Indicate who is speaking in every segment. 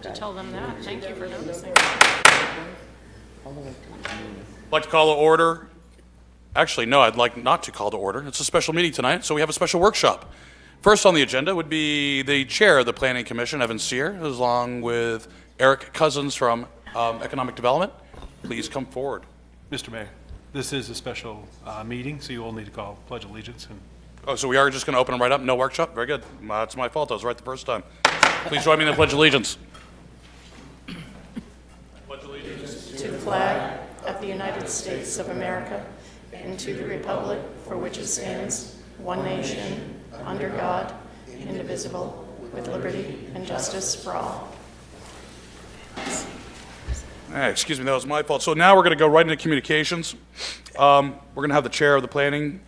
Speaker 1: have to tell them that. Thank you for noticing.
Speaker 2: I'd like to call to order. Actually, no, I'd like not to call to order. It's a special meeting tonight, so we have a special workshop. First on the agenda would be the chair of the Planning Commission, Evan Sear, along with Eric Cousins from Economic Development. Please come forward.
Speaker 3: Mr. Mayor, this is a special meeting, so you will need to call Pledge of Allegiance. And
Speaker 2: Oh, so we are just going to open them right up? No workshop? Very good. That's my fault. I was right the first time. Please join me in the Pledge of Allegiance. Pledge of Allegiance.
Speaker 1: To the flag of the United States of America and to the republic for which it stands, one nation, under God, indivisible, with liberty and justice for all.
Speaker 2: Excuse me, that was my fault. So now we're going to go right into communications. We're going to have the chair of the planning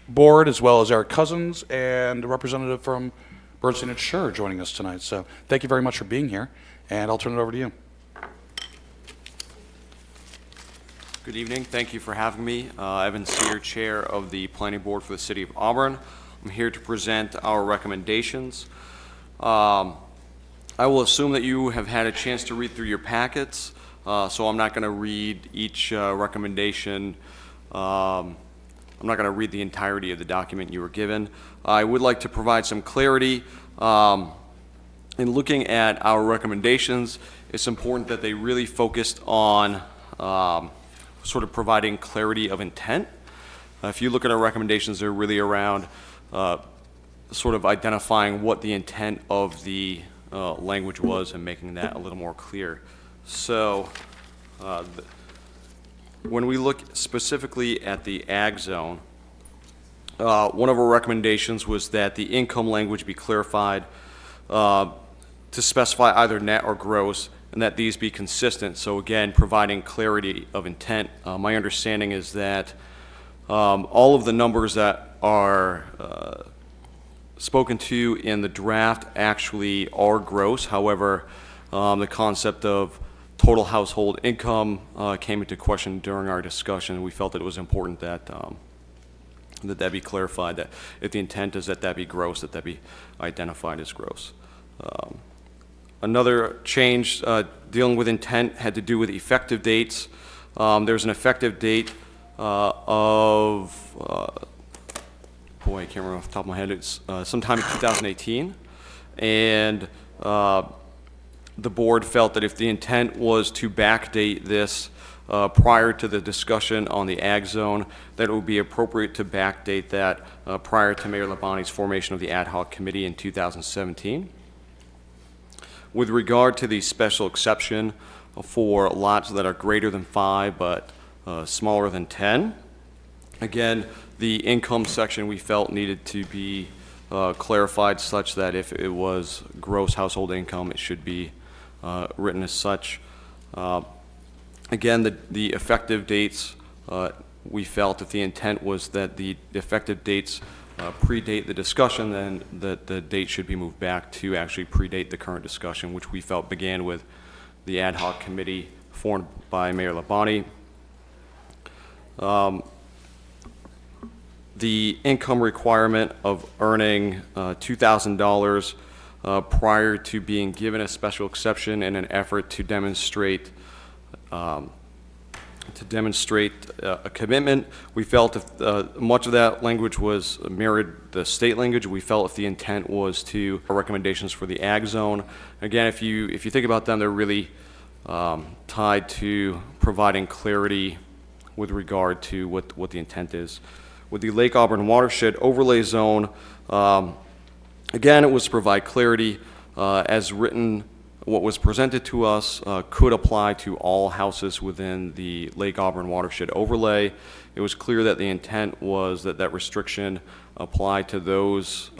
Speaker 2: board, as well as Eric Cousins and a representative from Bernstein and Schur joining us tonight. So thank you very much for being here, and I'll turn it over to you.
Speaker 4: Good evening. Thank you for having me. Evan Sear, Chair of the Planning Board for the City of Auburn. I'm here to present our recommendations. I will assume that you have had a chance to read through your packets, so I'm not going to read each recommendation. I'm not going to read the entirety of the document you were given. I would like to provide some clarity. In looking at our recommendations, it's important that they really focused on sort of providing clarity of intent. If you look at our recommendations, they're really around sort of identifying what the intent of the language was and making that a little more clear. So when we look specifically at the ag zone, one of our recommendations was that the income language be clarified to specify either net or gross, and that these be consistent. So again, providing clarity of intent. My understanding is that all of the numbers that are spoken to in the draft actually are gross. However, the concept of total household income came into question during our discussion. We felt that it was important that that be clarified, that if the intent is that that be gross, that that be identified as gross. Another change dealing with intent had to do with effective dates. There's an effective date of, boy, I can't remember off the top of my head, it's sometime in 2018. And the board felt that if the intent was to backdate this prior to the discussion on the ag zone, that it would be appropriate to backdate that prior to Mayor Labonte's formation of the ad hoc committee in 2017. With regard to the special exception for lots that are greater than 5 but smaller than 10, again, the income section we felt needed to be clarified such that if it was gross household income, it should be written as such. Again, the effective dates, we felt if the intent was that the effective dates predate the discussion, then the date should be moved back to actually predate the current discussion, which we felt began with the ad hoc committee formed by Mayor Labonte. The income requirement of earning $2,000 prior to being given a special exception in an effort to demonstrate a commitment. We felt if much of that language was mirrored the state language, we felt if the intent was to recommendations for the ag zone. Again, if you think about them, they're really tied to providing clarity with regard to what the intent is. With the Lake Auburn watershed overlay zone, again, it was to provide clarity as written. What was presented to us could apply to all houses within the Lake Auburn watershed overlay. It was clear that the intent was that that restriction applied to those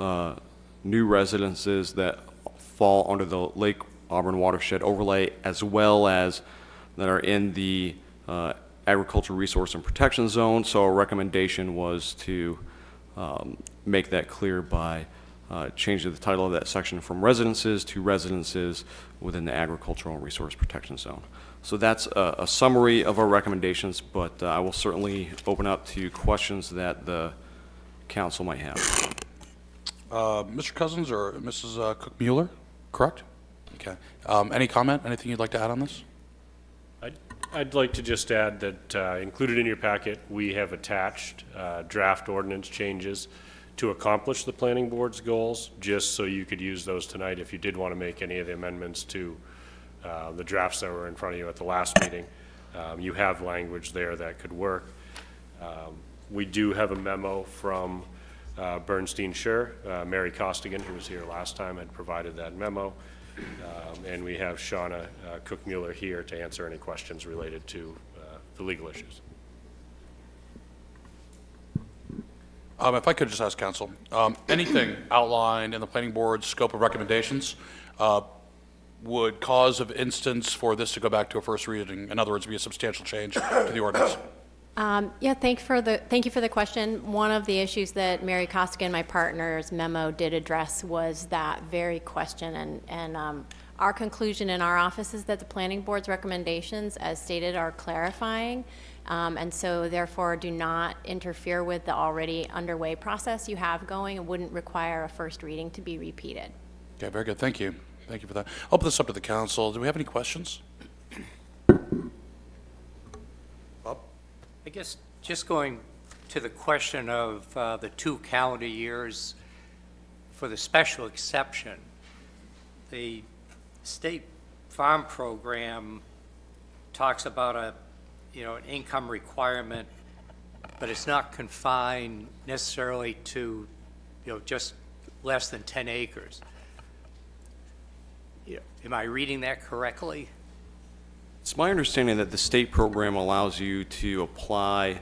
Speaker 4: new residences that fall under the Lake Auburn watershed overlay, as well as that are in the agricultural resource and protection zone. So our recommendation was to make that clear by changing the title of that section from residences to residences within the agricultural and resource protection zone. So that's a summary of our recommendations, but I will certainly open up to questions that the council might have.
Speaker 2: Mr. Cousins or Mrs. Cook-Mueller, correct? Okay. Any comment? Anything you'd like to add on this?
Speaker 5: I'd like to just add that included in your packet, we have attached draft ordinance changes to accomplish the planning board's goals, just so you could use those tonight if you did want to make any of the amendments to the drafts that were in front of you at the last meeting. You have language there that could work. We do have a memo from Bernstein Scher. Mary Costigan, who was here last time, had provided that memo. And we have Shauna Cook-Mueller here to answer any questions related to the legal issues.
Speaker 2: If I could just ask counsel, anything outlined in the planning board's scope of recommendations would cause of instance for this to go back to a first reading? In other words, be a substantial change to the ordinance?
Speaker 6: Yeah, thank you for the question. One of the issues that Mary Costigan, my partner's memo, did address was that very question. And our conclusion in our office is that the planning board's recommendations, as stated, are clarifying. And so therefore do not interfere with the already underway process you have going and wouldn't require a first reading to be repeated.
Speaker 2: Okay, very good. Thank you. Thank you for that. I'll open this up to the council. Do we have any questions?
Speaker 7: I guess just going to the question of the 2 calendar years for the special exception, the state farm program talks about an income requirement, but it's not confined necessarily to, just less than 10 acres. Am I reading that correctly?
Speaker 4: It's my understanding that the state program allows you to apply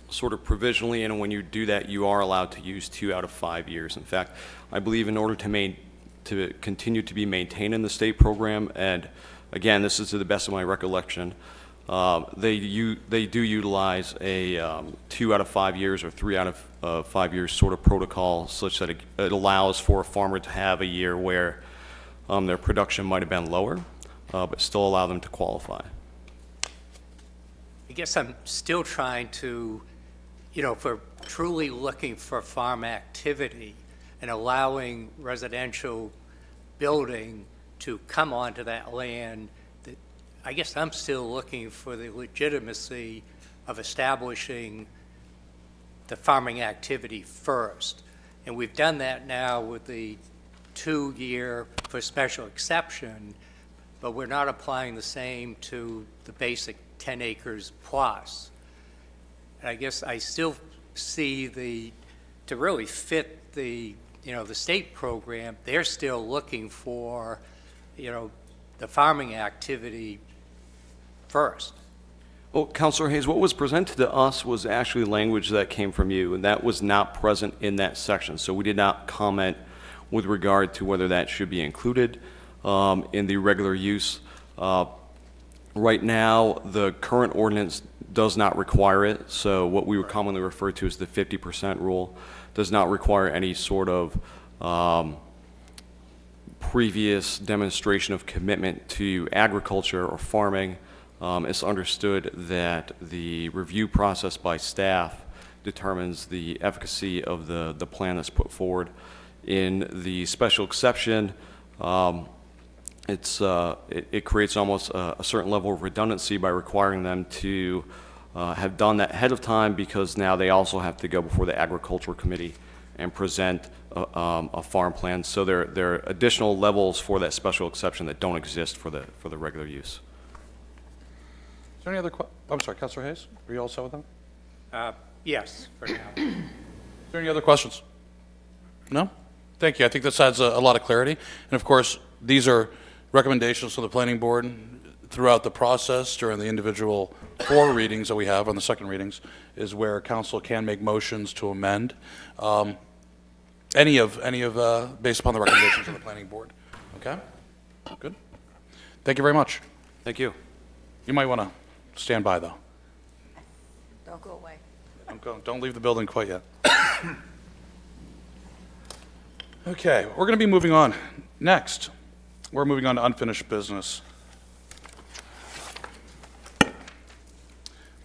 Speaker 4: sort of provisionally, and when you do that, you are allowed to use 2 out of 5 years. In fact, I believe in order to continue to be maintained in the state program, and again, this is to the best of my recollection, they do utilize a 2 out of 5 years or 3 out of 5 years sort of protocol, such that it allows for a farmer to have a year where their production might have been lower, but still allow them to qualify.
Speaker 7: I guess I'm still trying to, if we're truly looking for farm activity and allowing residential building to come onto that land, I guess I'm still looking for the legitimacy of establishing the farming activity first. And we've done that now with the 2-year for special exception, but we're not applying the same to the basic 10 acres plus. And I guess I still see to really fit the state program, they're still looking for, the farming activity first.
Speaker 4: Well, Councilor Hayes, what was presented to us was actually language that came from you, and that was not present in that section. So we did not comment with regard to whether that should be included in the regular use. Right now, the current ordinance does not require it. So what we would commonly refer to as the 50% rule does not require any sort of previous demonstration of commitment to agriculture or farming. It's understood that the review process by staff determines the efficacy of the plan that's put forward. In the special exception, it creates almost a certain level of redundancy by requiring them to have done that ahead of time, because now they also have to go before the agricultural committee and present a farm plan. So there are additional levels for that special exception that don't exist for the regular use.
Speaker 2: Is there any other I'm sorry, Councilor Hayes, are you all set with that?
Speaker 7: Yes, for now.
Speaker 2: Is there any other questions? No? Thank you. I think this adds a lot of clarity. And of course, these are recommendations from the planning board throughout the process during the individual 4 readings that we have on the second readings is where council can make motions to amend any of based upon the recommendations of the planning board. Okay? Good. Thank you very much.
Speaker 4: Thank you.
Speaker 2: You might want to stand by though.
Speaker 6: Don't go away.
Speaker 2: Don't leave the building quite yet. Okay, we're going to be moving on. Next, we're moving on to unfinished business.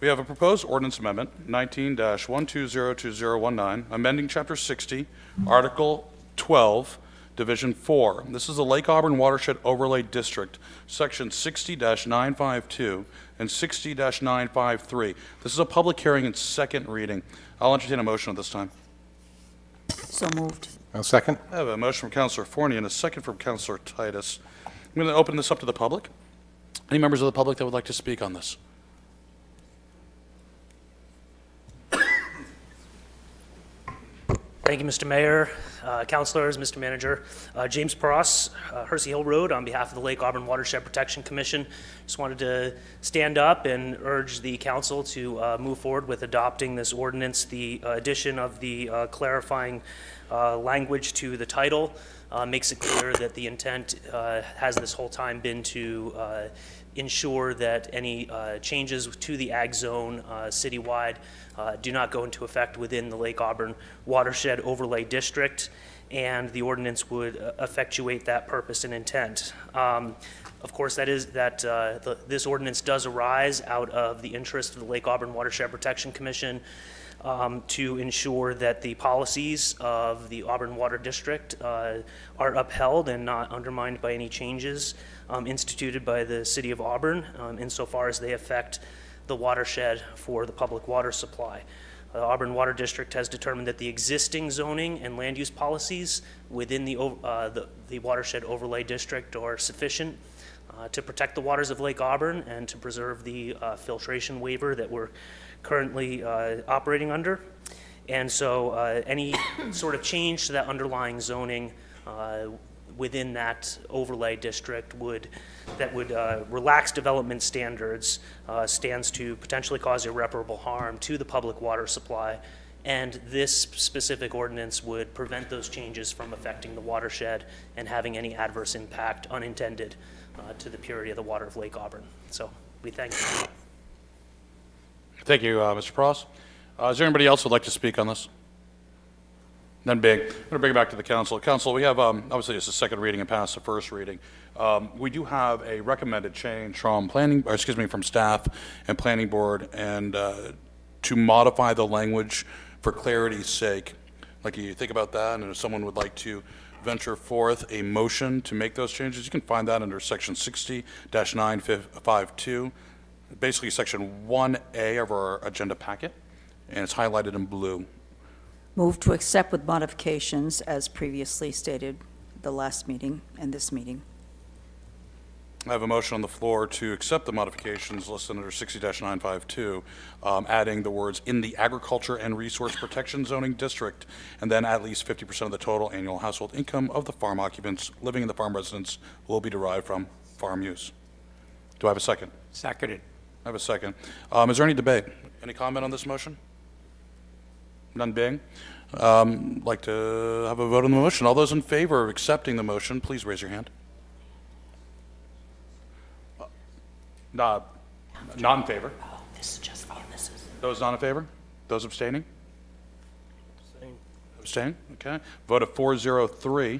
Speaker 2: We have a proposed ordinance amendment, 19-1202019, amending Chapter 60, Article 12, Division 4. This is the Lake Auburn Watershed Overlay District, Section 60-952 and 60-953. This is a public hearing and second reading. I'll entertain a motion at this time.
Speaker 8: So moved.
Speaker 9: I'll second.
Speaker 2: I have a motion from Councilor Forney and a second from Councilor Titus. I'm going to open this up to the public. Any members of the public that would like to speak on this?
Speaker 10: Thank you, Mr. Mayor, councilors, Mr. Manager. James Pross, Hersey Hill Road, on behalf of the Lake Auburn Watershed Protection Commission. Just wanted to stand up and urge the council to move forward with adopting this ordinance. The addition of the clarifying language to the title makes it clear that the intent has this whole time been to ensure that any changes to the ag zone citywide do not go into effect within the Lake Auburn Watershed Overlay District, and the ordinance would effectuate that purpose and intent. Of course, this ordinance does arise out of the interest of the Lake Auburn Watershed Protection Commission to ensure that the policies of the Auburn Water District are upheld and not undermined by any changes instituted by the City of Auburn insofar as they affect the watershed for the public water supply. The Auburn Water District has determined that the existing zoning and land use policies within the Watershed Overlay District are sufficient to protect the waters of Lake Auburn and to preserve the filtration waiver that we're currently operating under. And so any sort of change to that underlying zoning within that overlay district would relax development standards stands to potentially cause irreparable harm to the public water supply. And this specific ordinance would prevent those changes from affecting the watershed and having any adverse impact unintended to the purity of the water of Lake Auburn. So we thank you.
Speaker 2: Thank you, Mr. Pross. Is there anybody else who would like to speak on this? None being, I'm going to bring it back to the council. Council, we have, obviously it's the second reading and past the first reading. We do have a recommended change from from staff and planning board and to modify the language for clarity's sake. Like, you think about that, and if someone would like to venture forth a motion to make those changes, you can find that under section 60-952, basically section 1A of our agenda packet, and it's highlighted in blue.
Speaker 8: Move to accept with modifications as previously stated the last meeting and this meeting.
Speaker 2: I have a motion on the floor to accept the modifications listed under 60-952, adding the words "in the agriculture and resource protection zoning district," and then at least 50% of the total annual household income of the farm occupants living in the farm residence will be derived from farm use. Do I have a second?
Speaker 7: Seconded.
Speaker 2: I have a second. Is there any debate? Any comment on this motion? None being. Like to have a vote on the motion. All those in favor of accepting the motion, please raise your hand. Not in favor.
Speaker 10: Oh, this is just me and this is.
Speaker 2: Those not in favor? Those abstaining? Abstain, okay. Vote of 403.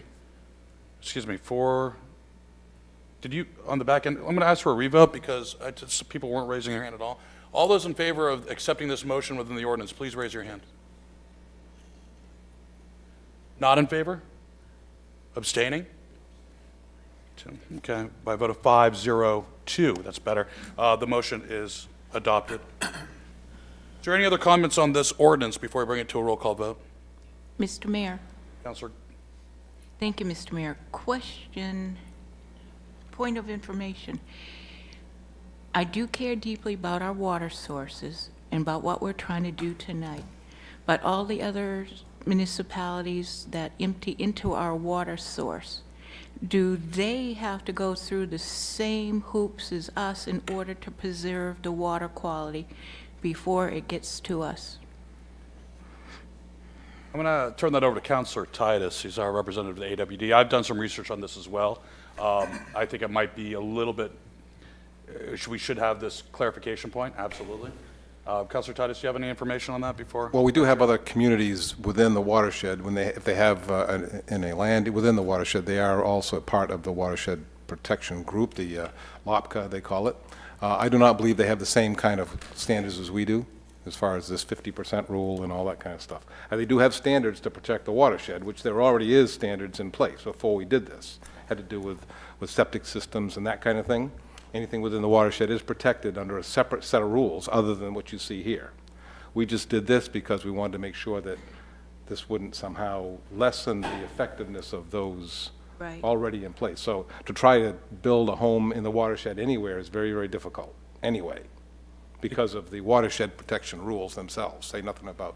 Speaker 2: Excuse me, 4. Did you, on the back end, I'm going to ask for a revote because people weren't raising their hand at all. All those in favor of accepting this motion within the ordinance, please raise your hand. Not in favor? Abstaining? Okay, by a vote of 502, that's better. The motion is adopted. Is there any other comments on this ordinance before I bring it to a roll call vote?
Speaker 11: Mr. Mayor.
Speaker 2: Councilor?
Speaker 11: Thank you, Mr. Mayor. Question, point of information. I do care deeply about our water sources and about what we're trying to do tonight, but all the other municipalities that empty into our water source, do they have to go through the same hoops as us in order to preserve the water quality before it gets to us?
Speaker 2: I'm going to turn that over to Councilor Titus. He's our representative of the AWD. I've done some research on this as well. I think it might be a little bit, we should have this clarification point, absolutely. Councilor Titus, do you have any information on that before?
Speaker 9: Well, we do have other communities within the watershed. If they have in a land within the watershed, they are also part of the watershed protection group, the LOPCA, they call it. I do not believe they have the same kind of standards as we do. as far as this 50% rule and all that kind of stuff. And they do have standards to protect the watershed, which there already is standards in place before we did this. Had to do with septic systems and that kind of thing. Anything within the watershed is protected under a separate set of rules other than what you see here. We just did this because we wanted to make sure that this wouldn't somehow lessen the effectiveness of those
Speaker 11: Right.
Speaker 9: already in place. So to try to build a home in the watershed anywhere is very, very difficult, anyway, because of the watershed protection rules themselves. Say nothing about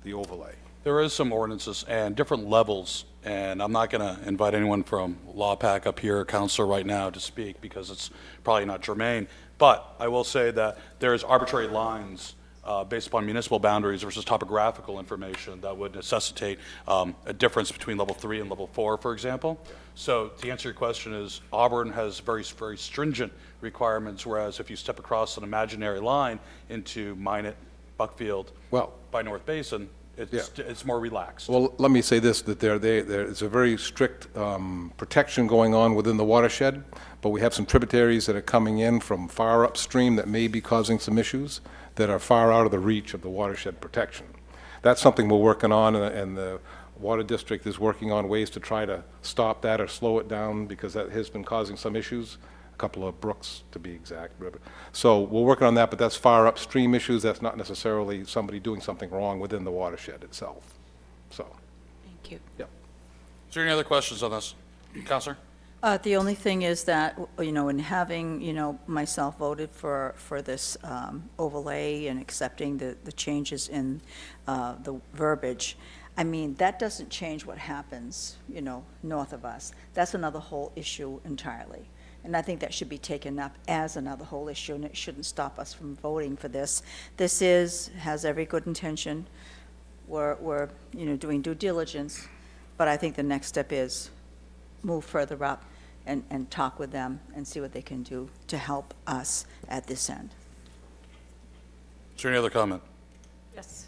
Speaker 9: the overlay.
Speaker 2: There is some ordinances and different levels, and I'm not going to invite anyone from Law Pack up here, Counselor, right now to speak because it's probably not germane. But I will say that there's arbitrary lines based upon municipal boundaries versus topographical information that would necessitate a difference between level 3 and level 4, for example. So to answer your question is Auburn has very, very stringent requirements, whereas if you step across an imaginary line into Minot, Buckfield,
Speaker 9: Well,
Speaker 2: by North Basin, it's more relaxed.
Speaker 9: well, let me say this, that there's a very strict protection going on within the watershed, but we have some tributaries that are coming in from far upstream that may be causing some issues that are far out of the reach of the watershed protection. That's something we're working on, and the Water District is working on ways to try to stop that or slow it down because that has been causing some issues, a couple of brooks to be exact. So we're working on that, but that's far upstream issues. That's not necessarily somebody doing something wrong within the watershed itself. So,
Speaker 11: Thank you.
Speaker 9: yep.
Speaker 2: Is there any other questions on this? Counselor?
Speaker 8: The only thing is that, in having, myself voted for this overlay and accepting the changes in the verbiage, I mean, that doesn't change what happens, north of us. That's another whole issue entirely. And I think that should be taken up as another whole issue, and it shouldn't stop us from voting for this. This has every good intention. We're doing due diligence, but I think the next step is move further up and talk with them and see what they can do to help us at this end.
Speaker 2: Is there any other comment?
Speaker 1: Yes.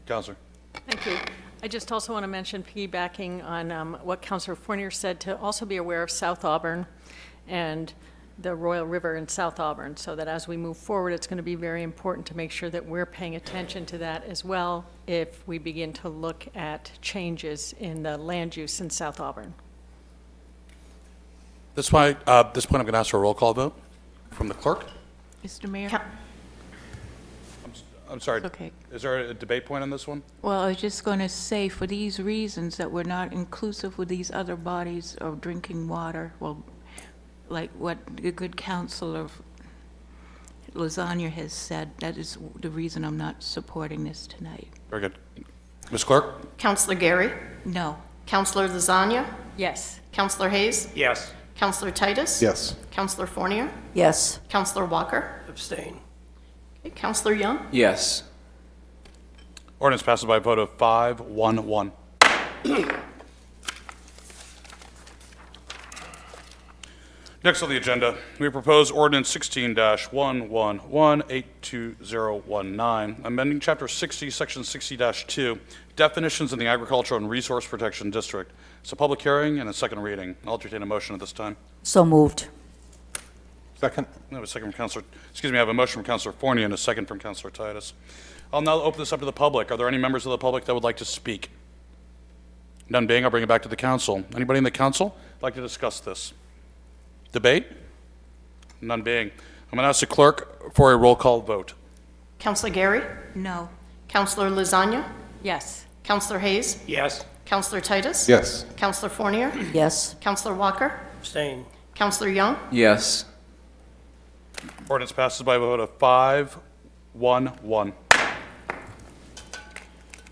Speaker 2: Counselor?
Speaker 1: Thank you. I just also want to mention, piggybacking on what Councilor Fournier said, to also be aware of South Auburn and the Royal River in South Auburn, so that as we move forward, it's going to be very important to make sure that we're paying attention to that as well if we begin to look at changes in the land use in South Auburn.
Speaker 2: This point, I'm going to ask for a roll call vote from the clerk.
Speaker 11: Mr. Mayor?
Speaker 2: I'm sorry.
Speaker 11: Okay.
Speaker 2: Is there a debate point on this one?
Speaker 11: Well, I was just going to say, for these reasons that we're not inclusive with these other bodies of drinking water, well, like what the good Councilor Lasagna has said, that is the reason I'm not supporting this tonight.
Speaker 2: Very good. Ms. Clerk?
Speaker 1: Counselor Gary?
Speaker 11: No.
Speaker 1: Counselor Lasagna?
Speaker 6: Yes.
Speaker 1: Counselor Hayes?
Speaker 7: Yes.
Speaker 1: Counselor Titus?
Speaker 9: Yes.
Speaker 1: Counselor Fournier?
Speaker 8: Yes.
Speaker 1: Counselor Walker?
Speaker 7: Abstain.
Speaker 1: Okay, Counselor Young?
Speaker 12: Yes.
Speaker 2: Ordinance passes by a vote of 5-1-1. Next on the agenda, we propose ordinance 16-111-82019, amending Chapter 60, Section 60-2, definitions in the Agricultural and Resource Protection District. It's a public hearing and a second reading. I'll entertain a motion at this time.
Speaker 8: So moved.
Speaker 9: Second?
Speaker 2: I have a second from Councilor, I have a motion from Councilor Fournier and a second from Councilor Titus. I'll now open this up to the public. Are there any members of the public that would like to speak? None being, I'll bring it back to the council. Anybody in the council like to discuss this? Debate? None being. I'm going to ask the clerk for a roll call vote.
Speaker 1: Counselor Gary?
Speaker 11: No.
Speaker 1: Counselor Lasagna?
Speaker 6: Yes.
Speaker 1: Counselor Hayes?
Speaker 7: Yes.
Speaker 1: Counselor Titus?
Speaker 9: Yes.
Speaker 1: Counselor Fournier?
Speaker 8: Yes.
Speaker 1: Counselor Walker?
Speaker 7: Abstain.
Speaker 1: Counselor Young?
Speaker 12: Yes.
Speaker 2: Ordinance passes by a vote of 5-1-1.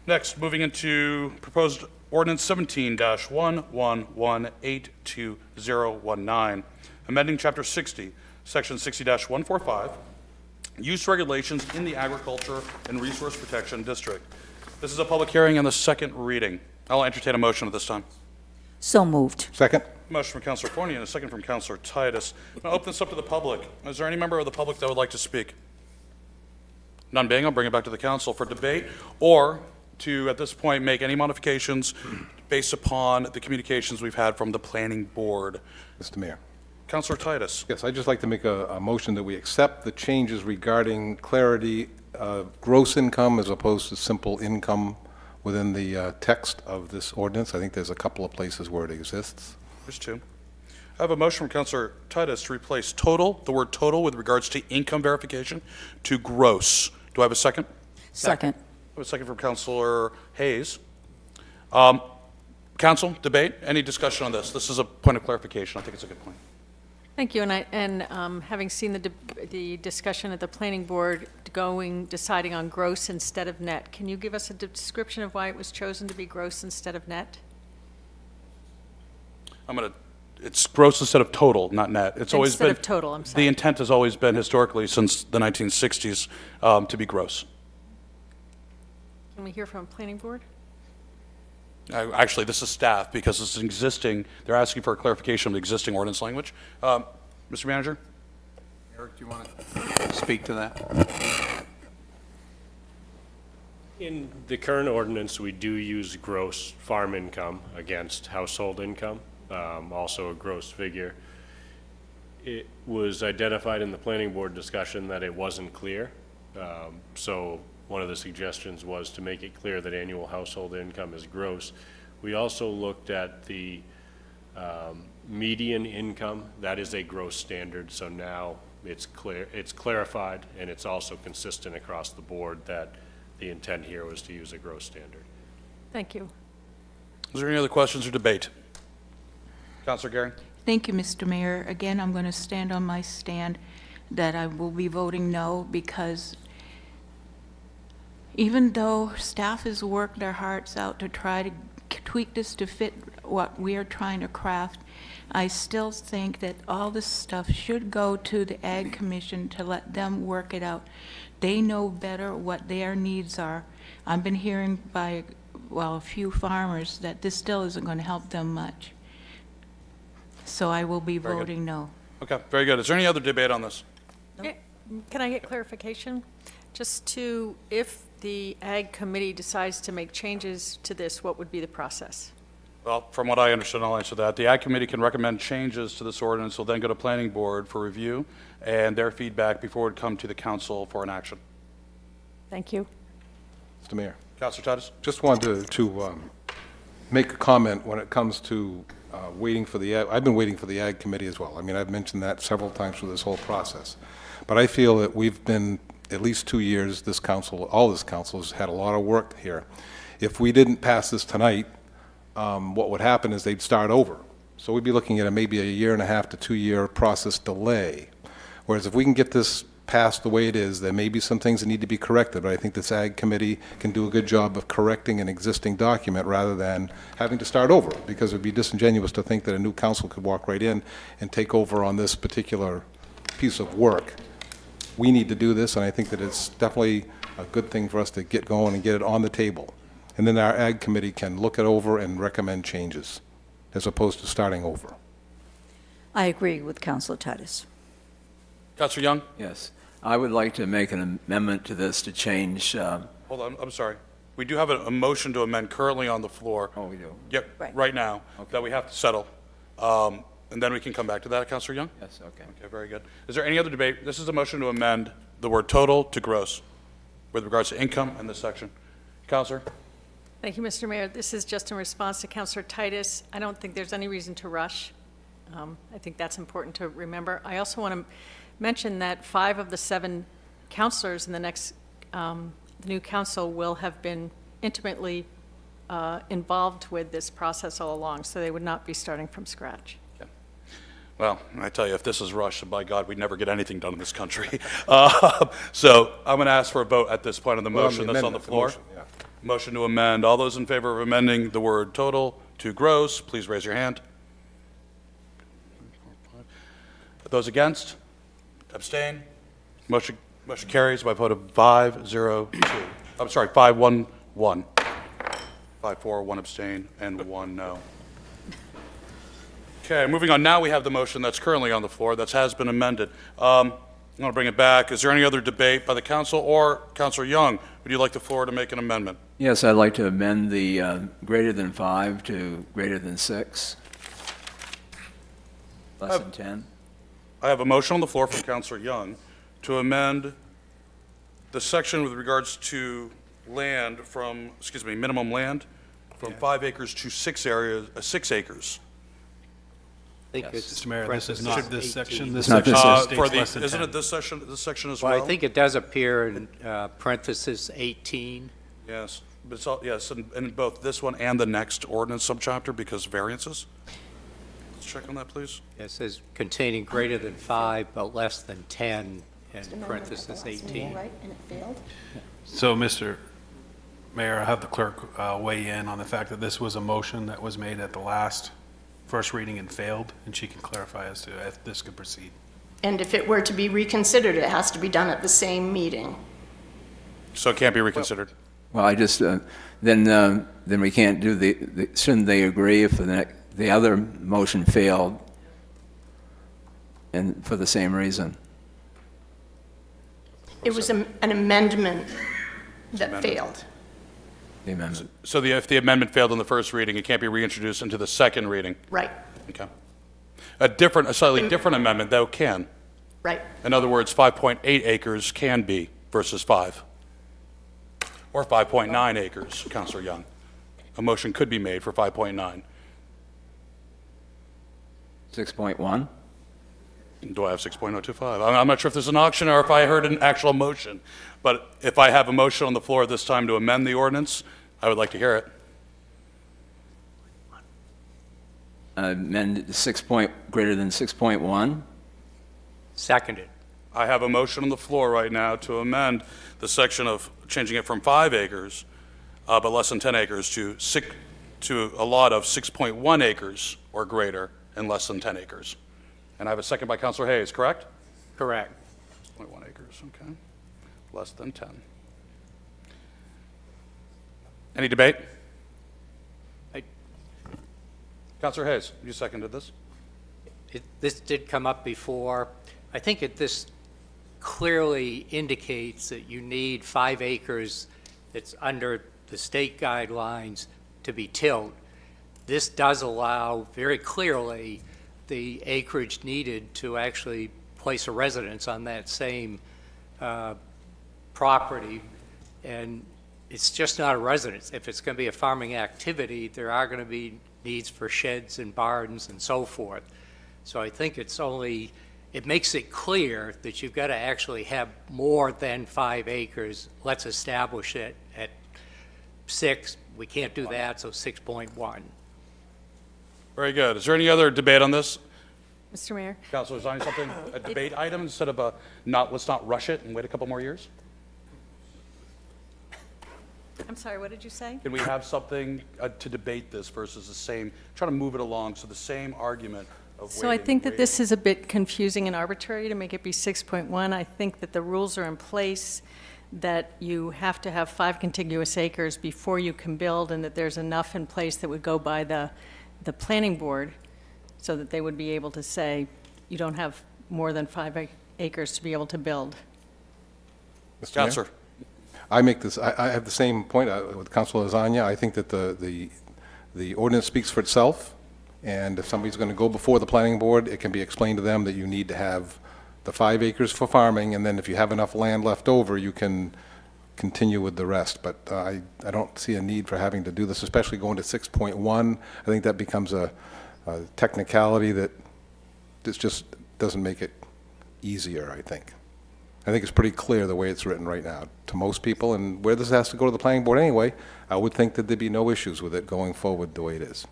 Speaker 2: Next, moving into proposed ordinance 17-111-82019, amending Chapter 60, Section 60-145, use regulations in the Agriculture and Resource Protection District. This is a public hearing and the second reading. I'll entertain a motion at this time.
Speaker 8: So moved.
Speaker 9: Second?
Speaker 2: Motion from Councilor Fournier and a second from Councilor Titus. I'm going to open this up to the public. Is there any member of the public that would like to speak? None being, I'll bring it back to the council for debate or to, at this point, make any modifications based upon the communications we've had from the planning board.
Speaker 9: Mr. Mayor.
Speaker 2: Councilor Titus.
Speaker 9: Yes, I'd just like to make a motion that we accept the changes regarding clarity gross income as opposed to simple income within the text of this ordinance. I think there's a couple of places where it exists.
Speaker 2: There's two. I have a motion from Councilor Titus to replace total, the word total, with regards to income verification, to gross. Do I have a second?
Speaker 8: Second.
Speaker 2: I have a second from Councilor Hayes. Council, debate, any discussion on this? This is a point of clarification. I think it's a good point.
Speaker 1: Thank you, and having seen the discussion at the planning board deciding on gross instead of net, can you give us a description of why it was chosen to be gross instead of net?
Speaker 2: It's gross instead of total, not net. It's always been.
Speaker 1: Instead of total, I'm sorry.
Speaker 2: The intent has always been historically, since the 1960s, to be gross.
Speaker 1: Can we hear from planning board?
Speaker 2: Actually, this is staff, because it's existing, they're asking for a clarification of the existing ordinance language. Mr. Manager?
Speaker 12: Eric, do you want to speak to that?
Speaker 5: In the current ordinance, we do use gross farm income against household income, also a gross figure. It was identified in the planning board discussion that it wasn't clear. So one of the suggestions was to make it clear that annual household income is gross. We also looked at the median income. That is a gross standard, so now it's clear, it's clarified, and it's also consistent across the board that the intent here was to use a gross standard.
Speaker 1: Thank you.
Speaker 2: Is there any other questions or debate? Councilor Gehring?
Speaker 11: Thank you, Mr. Mayor. Again, I'm going to stand on my stand that I will be voting no, because even though staff has worked their hearts out to try to tweak this to fit what we are trying to craft, I still think that all this stuff should go to the Ag Commission to let them work it out. They know better what their needs are. I've been hearing by, well, a few farmers that this still isn't going to help them much. So I will be
Speaker 2: Very good.
Speaker 11: voting no.
Speaker 2: Okay, very good. Is there any other debate on this?
Speaker 1: Yeah, can I get clarification? Just to, if the Ag Committee decides to make changes to this, what would be the process?
Speaker 2: Well, from what I understood, I'll answer that. The Ag Committee can recommend changes to this ordinance, will then go to Planning Board for review and their feedback before it would come to the council for an action.
Speaker 1: Thank you.
Speaker 9: Mr. Mayor.
Speaker 2: Councilor Titus?
Speaker 9: Just wanted to make a comment when it comes to waiting for the, I've been waiting for the Ag Committee as well. I mean, I've mentioned that several times through this whole process. But I feel that we've been, at least 2 years, this council, all this council has had a lot of work here. If we didn't pass this tonight, what would happen is they'd start over. So we'd be looking at maybe a 1.5 to 2 year process delay. Whereas if we can get this passed the way it is, there may be some things that need to be corrected, but I think this Ag Committee can do a good job of correcting an existing document rather than having to start over, because it would be disingenuous to think that a new council could walk right in and take over on this particular piece of work. We need to do this, and I think that it's definitely a good thing for us to get going and get it on the table. And then our Ag Committee can look it over and recommend changes, as opposed to starting over.
Speaker 8: I agree with Councilor Titus.
Speaker 2: Councilor Young?
Speaker 12: Yes. I would like to make an amendment to this to change,
Speaker 2: Hold on, I'm sorry. We do have a motion to amend currently on the floor.
Speaker 12: oh, we do?
Speaker 2: Yep, right now, that we have to settle. And then we can come back to that, Councilor Young?
Speaker 12: Yes, okay.
Speaker 2: Okay, very good. Is there any other debate? This is a motion to amend the word total to gross with regards to income in this section. Councilor?
Speaker 1: Thank you, Mr. Mayor. This is just in response to Councilor Titus. I don't think there's any reason to rush. I think that's important to remember. I also want to mention that 5 of the 7 councilors in the next, the new council will have been intimately involved with this process all along, so they would not be starting from scratch.
Speaker 2: Well, I tell you, if this is rushed, by God, we'd never get anything done in this country. So I'm going to ask for a vote at this point on the motion that's on the floor. Motion to amend. All those in favor of amending the word total to gross, please raise your hand. Those against? Abstain? Motion carries by a vote of 5-0-2. I'm sorry, 5-1-1. 5-4, 1 abstain, and 1 no. Okay, moving on. Now we have the motion that's currently on the floor that has been amended. I'm going to bring it back. Is there any other debate by the council or Councilor Young? Would you like the floor to make an amendment?
Speaker 12: Yes, I'd like to amend the greater than 5 to greater than 6. Less than 10.
Speaker 2: I have a motion on the floor from Councilor Young to amend the section with regards to land from, minimum land from 5 acres to 6 acres.
Speaker 7: I think it's
Speaker 3: Mr. Mayor, this is not
Speaker 7: parentheses
Speaker 3: this
Speaker 7: 18.
Speaker 3: section. This
Speaker 12: not
Speaker 3: section
Speaker 12: this
Speaker 3: states
Speaker 2: For the,
Speaker 3: less than
Speaker 2: isn't
Speaker 3: 10.
Speaker 2: it this section as
Speaker 7: Well,
Speaker 2: well?
Speaker 7: I think it does appear in parentheses 18.
Speaker 2: Yes, but it's all, yes, in both this one and the next ordinance subchapter because variances. Let's check on that, please.
Speaker 7: It says containing greater than 5 but less than 10 in parentheses 18.
Speaker 1: Right, and it failed?
Speaker 3: So, Mr. Mayor, I have the clerk weigh in on the fact that this was a motion that was made at the last first reading and failed, and she can clarify as to if this could proceed.
Speaker 1: And if it were to be reconsidered, it has to be done at the same meeting.
Speaker 2: So it can't be reconsidered.
Speaker 12: Well, I just, then we can't do shouldn't they agree if the other motion failed and for the same reason?
Speaker 1: It was an amendment that failed.
Speaker 12: The amendment.
Speaker 2: So if the amendment failed in the first reading, it can't be reintroduced into the second reading.
Speaker 1: Right,
Speaker 2: Okay. A slightly different amendment, though, can.
Speaker 1: right.
Speaker 2: In other words, 5.8 acres can be versus 5. Or 5.9 acres, Councilor Young. A motion could be made for 5.9.
Speaker 12: 6.1?
Speaker 2: Do I have 6.025? I'm not sure if there's an auction or if I heard an actual motion. But if I have a motion on the floor this time to amend the ordinance, I would like to hear it.
Speaker 12: Amend greater than 6.1?
Speaker 7: Seconded.
Speaker 2: I have a motion on the floor right now to amend the section of changing it from 5 acres, but less than 10 acres, to a lot of 6.1 acres or greater and less than 10 acres. And I have a second by Councilor Hayes, correct?
Speaker 7: Correct.
Speaker 2: 0.1 acres, okay. Less than 10. Any debate?
Speaker 7: I-
Speaker 2: Councilor Hayes, you seconded this?
Speaker 7: This did come up before. I think this clearly indicates that you need 5 acres that's under the state guidelines to be tilled. This does allow very clearly the acreage needed to actually place a residence on that same property. And it's just not a residence. If it's going to be a farming activity, there are going to be needs for sheds and barns and so forth. So I think it makes it clear that you've got to actually have more than 5 acres. Let's establish it at 6. We can't do that, so 6.1.
Speaker 2: Very good. Is there any other debate on this?
Speaker 1: Mr. Mayor?
Speaker 2: Councilor Zani, something, a debate item instead of let's not rush it and wait a couple more years?
Speaker 1: I'm sorry, what did you say?
Speaker 2: Can we have something to debate this versus the same, try to move it along, so the same argument of
Speaker 13: So I think that this is a bit confusing and arbitrary to make it be 6.1. I think that the rules are in place that you have to have 5 contiguous acres before you can build, and that there's enough in place that would go by the planning board so that they would be able to say, you don't have more than 5 acres to be able to build.
Speaker 9: Mr. Mayor?
Speaker 2: Councilor.
Speaker 9: I have the same point with Councilor Lasagna. I think that the ordinance speaks for itself, and if somebody's going to go before the planning board, it can be explained to them that you need to have the 5 acres for farming, and then if you have enough land left over, you can continue with the rest. But I don't see a need for having to do this, especially going to 6.1. I think that becomes a technicality that this just doesn't make it easier, I think. I think it's pretty clear the way it's written right now to most people, and where this has to go to the planning board anyway, I would think that there'd be no issues with it going forward the way it is.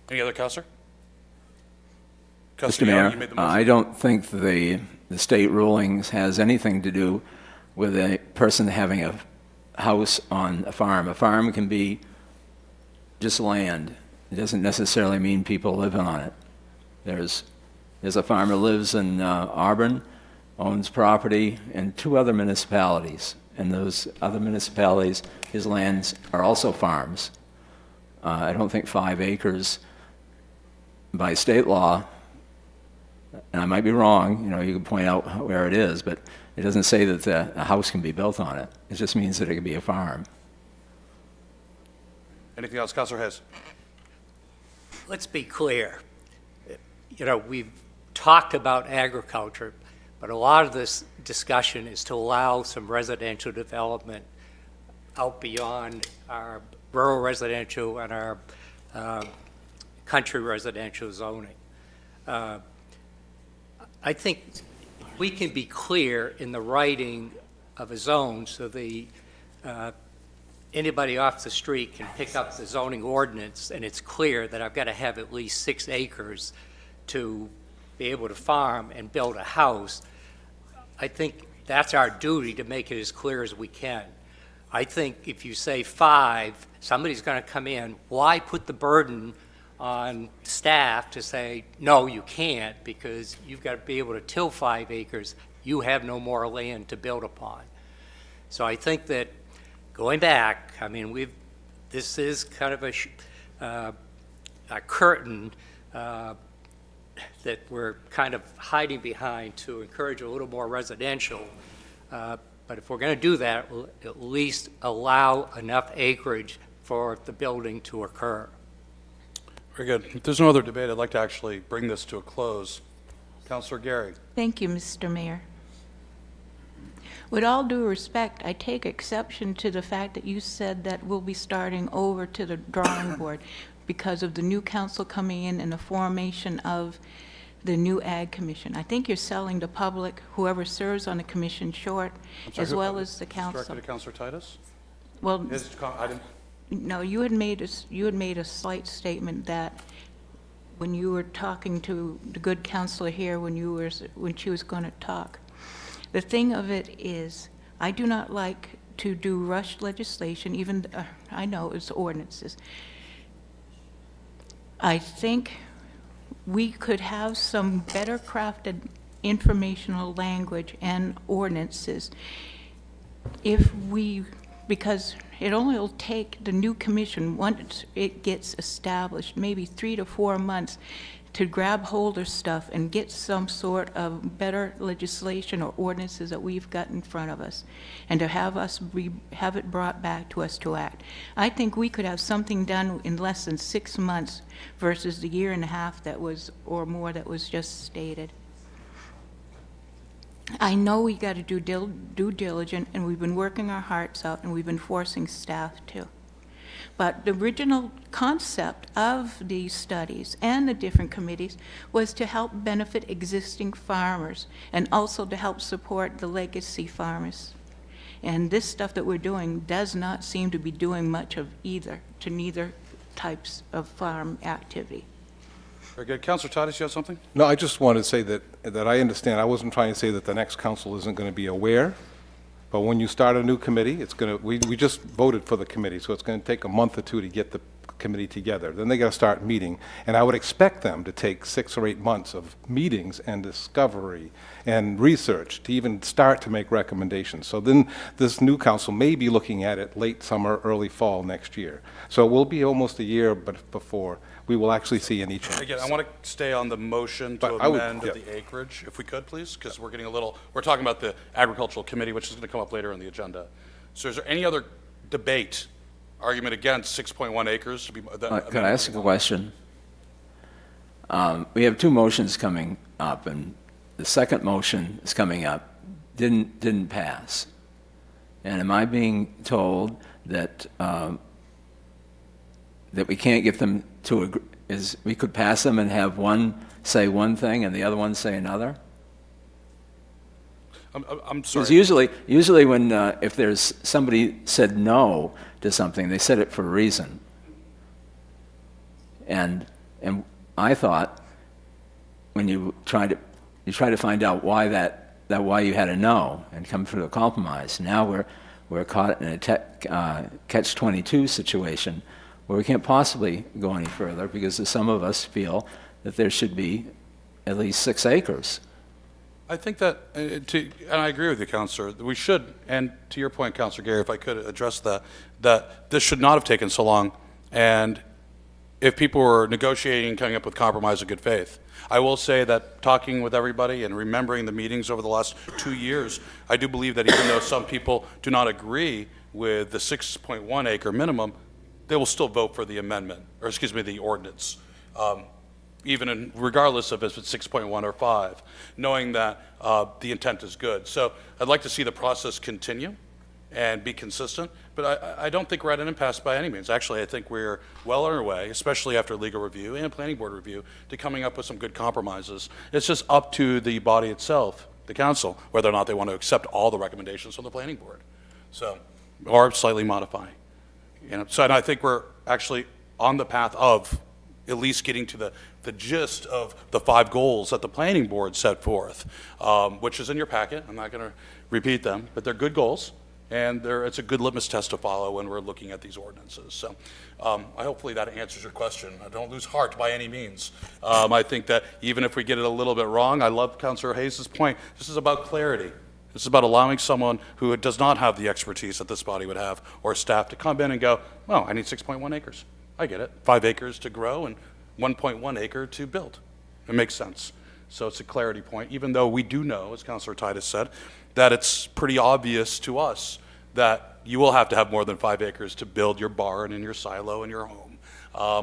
Speaker 2: Any other councilor?
Speaker 12: Mr.
Speaker 2: Councilor Young,
Speaker 12: Mayor,
Speaker 2: you made the motion.
Speaker 12: I don't think the state rulings has anything to do with a person having a house on a farm. A farm can be just land. It doesn't necessarily mean people live on it. There's a farmer lives in Auburn, owns property in 2 other municipalities, and those other municipalities, his lands are also farms. I don't think 5 acres by state law, and I might be wrong, you can point out where it is, but it doesn't say that a house can be built on it. It just means that it can be a farm.
Speaker 2: Anything else, Councilor Hayes?
Speaker 7: Let's be clear. We've talked about agriculture, But a lot of this discussion is to allow some residential development out beyond our rural residential and our country residential zoning. I think we can be clear in the writing of a zone so anybody off the street can pick up the zoning ordinance, and it's clear that I've got to have at least 6 acres to be able to farm and build a house. I think that's our duty to make it as clear as we can. I think if you say 5, somebody's going to come in. Why put the burden on staff to say, no, you can't, because you've got to be able to till 5 acres. You have no more land to build upon. So I think that going back, I mean, this is kind of a curtain that we're kind of hiding behind to encourage a little more residential. But if we're going to do that, we'll at least allow enough acreage for the building to occur.
Speaker 2: Very good. If there's no other debate, I'd like to actually bring this to a close. Councilor Gary.
Speaker 11: Thank you, Mr. Mayor. With all due respect, I take exception to the fact that you said that we'll be starting over to the drawing board because of the new council coming in and the formation of the new Ag Commission. I think you're selling the public, whoever serves on the commission, short, as well as the council.
Speaker 2: Directed to Councilor Titus?
Speaker 11: Well,
Speaker 2: I didn't.
Speaker 11: no, you had made a slight statement that when you were talking to the good counselor here when she was going to talk. The thing of it is, I do not like to do rushed legislation, even, I know it's ordinances. I think we could have some better crafted informational language and ordinances because it only will take the new commission, once it gets established, maybe 3 to 4 months to grab hold of stuff and get some sort of better legislation or ordinances that we've got in front of us, and to have it brought back to us to act. I think we could have something done in less than 6 months versus the 1.5 years or more that was just stated. I know we got to do due diligence, and we've been working our hearts out, and we've been forcing staff to. But the original concept of these studies and the different committees was to help benefit existing farmers and also to help support the legacy farmers. And this stuff that we're doing does not seem to be doing much of neither types of farm activity.
Speaker 2: Very good. Councilor Titus, you have something?
Speaker 9: No, I just wanted to say that I understand. I wasn't trying to say that the next council isn't going to be aware, but when you start a new committee, it's going to, we just voted for the committee, so it's going to take a month or 2 to get the committee together. Then they got to start meeting, and I would expect them to take 6 or 8 months of meetings and discovery and research to even start to make recommendations. So then this new council may be looking at it late summer, early fall next year. So it will be almost a year before we will actually see any change.
Speaker 2: Again, I want to stay on the motion to
Speaker 9: But I would-
Speaker 2: amend
Speaker 9: yeah.
Speaker 2: the acreage, if we could, please, because we're talking about the agricultural committee, which is going to come up later on the agenda. So is there any other debate, argument against 6.1 acres to be?
Speaker 12: Could I ask a question? We have 2 motions coming up, and the second motion is coming up, didn't pass. And am I being told that that we can't get them to agree, we could pass them and have one say one thing and the other one say another?
Speaker 2: I'm
Speaker 12: Because
Speaker 2: sorry.
Speaker 12: usually when, if there's, somebody said no to something, they said it for a reason. And I thought, when you try to find out why why you had a no and come to a compromise. Now we're caught in a catch-22 situation where we can't possibly go any further because some of us feel that there should be at least 6 acres.
Speaker 2: I think that, and I agree with you, Councilor, that we should, and to your point, Councilor Gary, if I could address that this should not have taken so long, and if people were negotiating and coming up with compromise of good faith. I will say that talking with everybody and remembering the meetings over the last 2 years, I do believe that even though some people do not agree with the 6.1 acre minimum, they will still vote for the amendment, or excuse me, the ordinance. regardless of if it's 6.1 or 5, knowing that the intent is good. So I'd like to see the process continue and be consistent, but I don't think we're at an impasse by any means. Actually, I think we're well on our way, especially after legal review and planning board review, to coming up with some good compromises. It's just up to the body itself, the council, whether or not they want to accept all the recommendations from the planning board. So, or slightly modify. So and I think we're actually on the path of at least getting to the gist of the 5 goals that the planning board set forth, which is in your packet. I'm not going to repeat them, but they're good goals, and it's a good litmus test to follow when we're looking at these ordinances. So hopefully that answers your question. I don't lose heart by any means. I think that even if we get it a little bit wrong, I love Councilor Hayes' point. This is about clarity. This is about allowing someone who does not have the expertise that this body would have, or staff, to come in and go, oh, I need 6.1 acres. I get it. 5 acres to grow and 1.1 acre to build. It makes sense. So it's a clarity point, even though we do know, as Councilor Titus said, that it's pretty obvious to us that you will have to have more than 5 acres to build your barn and your silo and your home,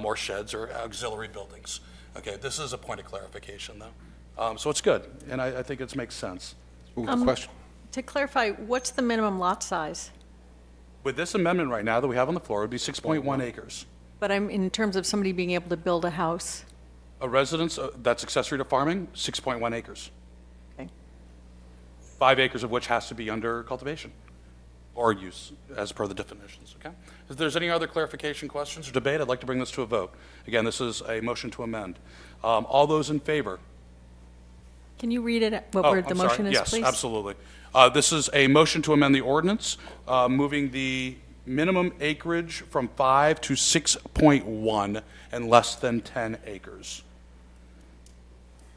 Speaker 2: or sheds or auxiliary buildings. Okay, this is a point of clarification, though. So it's good, and I think it makes sense.
Speaker 9: Ooh, question.
Speaker 13: To clarify, what's the minimum lot size?
Speaker 2: With this amendment right now that we have on the floor, it would be 6.1 acres.
Speaker 13: But I'm in terms of somebody being able to build a house.
Speaker 2: A residence that's accessory to farming, 6.1 acres.
Speaker 13: Okay.
Speaker 2: 5 acres of which has to be under cultivation or use, as per the definitions, okay? If there's any other clarification, questions, or debate, I'd like to bring this to a vote. Again, this is a motion to amend. All those in favor?
Speaker 13: Can you read it, what word the motion is, please?
Speaker 2: Yes, absolutely. This is a motion to amend the ordinance, moving the minimum acreage from 5 to 6.1 and less than 10 acres.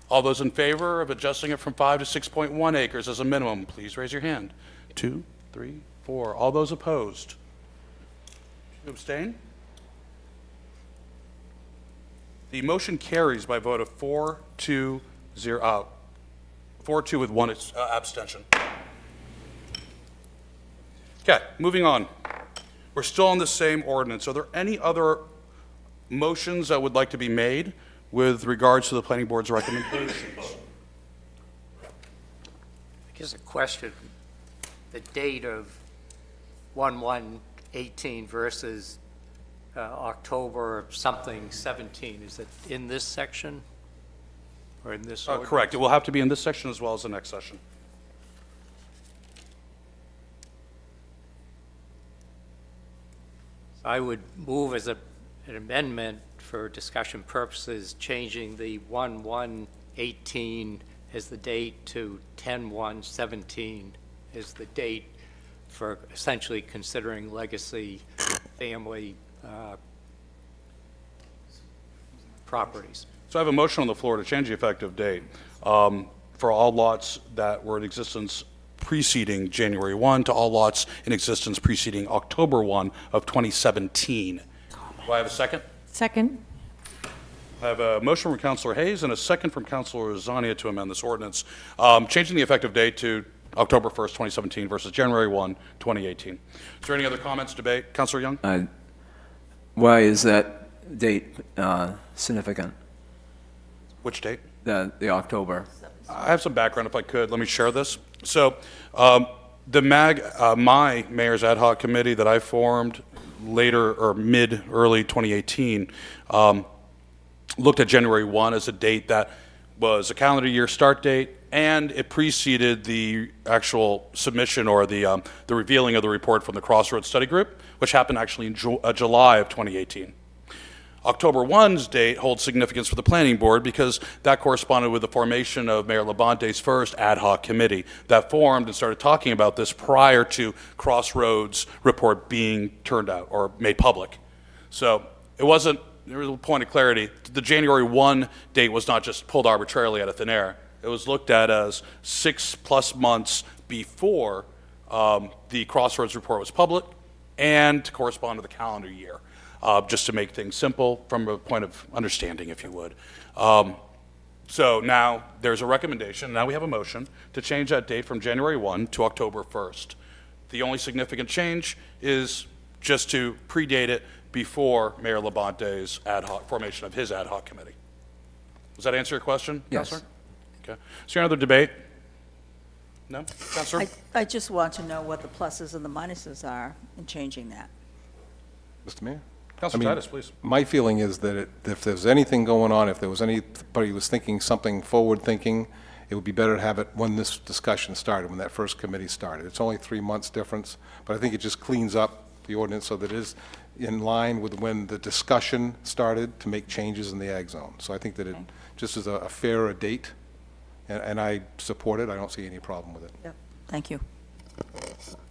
Speaker 2: All those in favor of adjusting it from 5 to 6.1 acres as a minimum, please raise your hand. 2, 3, 4. All those opposed? You abstain? The motion carries by a vote of 4-2 with 1 abstention. Okay, moving on. We're still on the same ordinance. Are there any other motions that would like to be made with regards to the planning board's recommendations?
Speaker 7: I guess a question, the date of 1/1/18 versus October something 17, is it in this section or in this ordinance?
Speaker 2: Correct. It will have to be in this section as well as the next session.
Speaker 7: I would move as an amendment for discussion purposes, changing the 1/1/18 as the date to 10/1/17 as the date for essentially considering legacy family properties.
Speaker 2: So I have a motion on the floor to change the effective date for all lots that were in existence preceding January 1 to all lots in existence preceding October 1 of 2017. Do I have a second?
Speaker 13: Second.
Speaker 2: I have a motion from Councilor Hayes and a second from Councilor Zania to amend this ordinance, changing the effective date to October 1st, 2017 versus January 1, 2018. Is there any other comments, debate? Councilor Young?
Speaker 12: Why is that date significant,
Speaker 2: Which date?
Speaker 12: the October?
Speaker 2: I have some background if I could. Let me share this. So my mayor's ad hoc committee that I formed later or early 2018 looked at January 1 as a date that was a calendar year start date, and it preceded the actual submission or the revealing of the report from the Crossroads Study Group, which happened actually in July of 2018. October 1's date holds significance for the planning board because that corresponded with the formation of Mayor Labante's first ad hoc committee that formed and started talking about this prior to Crossroads report being turned out or made public. So it wasn't, there was a point of clarity. The January 1 date was not just pulled arbitrarily out of thin air. It was looked at as 6+ months before the Crossroads report was public and to correspond to the calendar year. Just to make things simple from a point of understanding, if you would. So now there's a recommendation, now we have a motion to change that date from January 1 to October 1st. The only significant change is just to predate it before Mayor Labante's formation of his ad hoc committee. Does that answer your question,
Speaker 12: Yes.
Speaker 2: Counselor? Okay. Is there any other debate? No? Counselor?
Speaker 8: I just want to know what the pluses and the minuses are in changing that.
Speaker 9: Mr. Mayor?
Speaker 2: Counselor
Speaker 9: I mean,
Speaker 2: Titus, please.
Speaker 9: My feeling is that if there's anything going on, if there was anybody who was thinking something forward-thinking, it would be better to have it when this discussion started, when that first committee started. It's only 3 months difference, but I think it just cleans up the ordinance so that it is in line with when the discussion started to make changes in the ag zone. So I think that it just is a fairer date, and I support it. I don't see any problem with it.
Speaker 8: Yep. Thank you.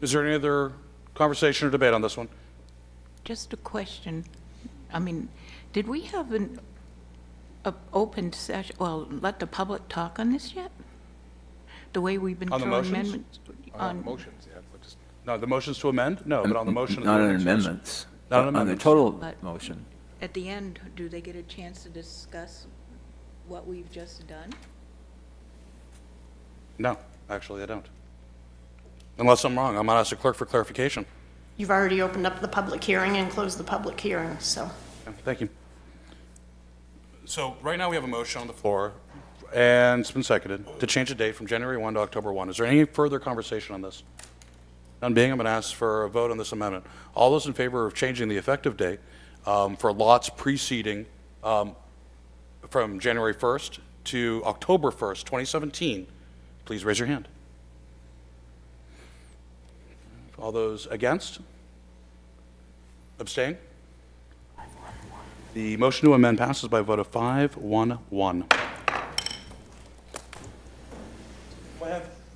Speaker 2: Is there any other conversation or debate on this one?
Speaker 11: Just a question. I mean, did we have an open session, well, let the public talk on this yet? The way we've been
Speaker 2: On the
Speaker 11: throwing
Speaker 2: motions?
Speaker 11: amendments? On
Speaker 9: Motions, yeah. But just-
Speaker 2: No, the motion's to amend? No, but on the motion. of the
Speaker 12: Not on
Speaker 2: ordinance, yes.
Speaker 12: amendments.
Speaker 2: Not on
Speaker 12: On the
Speaker 2: amendments.
Speaker 12: total
Speaker 11: But-
Speaker 12: motion.
Speaker 11: At the end, do they get a chance to discuss what we've just done?
Speaker 2: No, actually, I don't. Unless I'm wrong, I'm going to ask the clerk for clarification.
Speaker 1: You've already opened up the public hearing and closed the public hearing, so.
Speaker 2: Okay, thank you. So right now, we have a motion on the floor, and it's been seconded, to change the date from January 1 to October 1. Is there any further conversation on this? None being, I'm going to ask for a vote on this amendment. All those in favor of changing the effective date for lots preceding from January 1st to October 1st, 2017, please raise your hand. All those against? Abstain? The motion to amend passes by a vote of 5-1-1.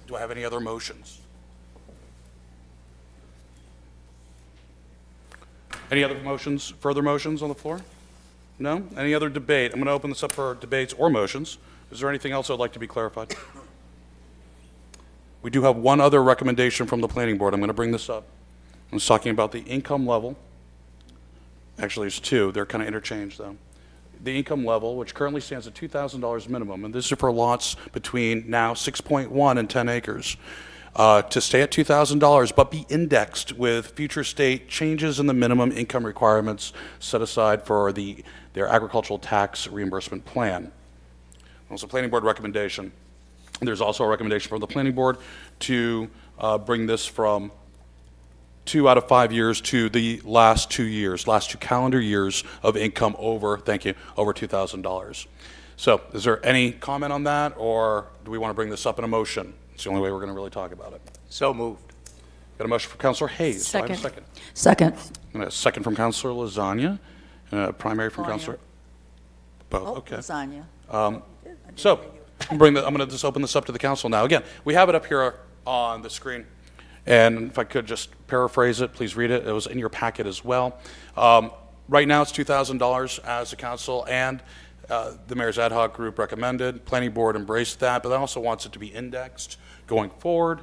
Speaker 2: Do I have any other motions? Any other motions, further motions on the floor? No? Any other debate? I'm going to open this up for debates or motions. Is there anything else I'd like to be clarified? We do have one other recommendation from the planning board. I'm going to bring this up. I was talking about the income level. Actually, it's two. They're kind of interchanged, though. The income level, which currently stands at $2,000 minimum, and this is for lots between now 6.1 and 10 acres, to stay at $2,000, but be indexed with future state changes in the minimum income requirements set aside for their agricultural tax reimbursement plan. It's a planning board recommendation. There's also a recommendation from the planning board to bring this from 2 out of 5 years to the last 2 years, last 2 calendar years of income over, thank you, over $2,000. So is there any comment on that, or do we want to bring this up in a motion? It's the only way we're going to really talk about it.
Speaker 7: So moved.
Speaker 2: Got a motion from Councilor Hayes. Do I have a
Speaker 13: Second.
Speaker 2: second?
Speaker 8: Second.
Speaker 2: And a second from Councilor Lasagna, and a primary from
Speaker 8: Lasagna.
Speaker 2: Councilor. Both,
Speaker 8: Oh,
Speaker 2: okay.
Speaker 8: lasagna.
Speaker 2: So, I'm going to just open this up to the council now. Again, we have it up here on the screen, and if I could just paraphrase it, please read it. It was in your packet as well. Right now, it's $2,000 as the council and the mayor's ad hoc group recommended. Planning board embraced that, but also wants it to be indexed going forward,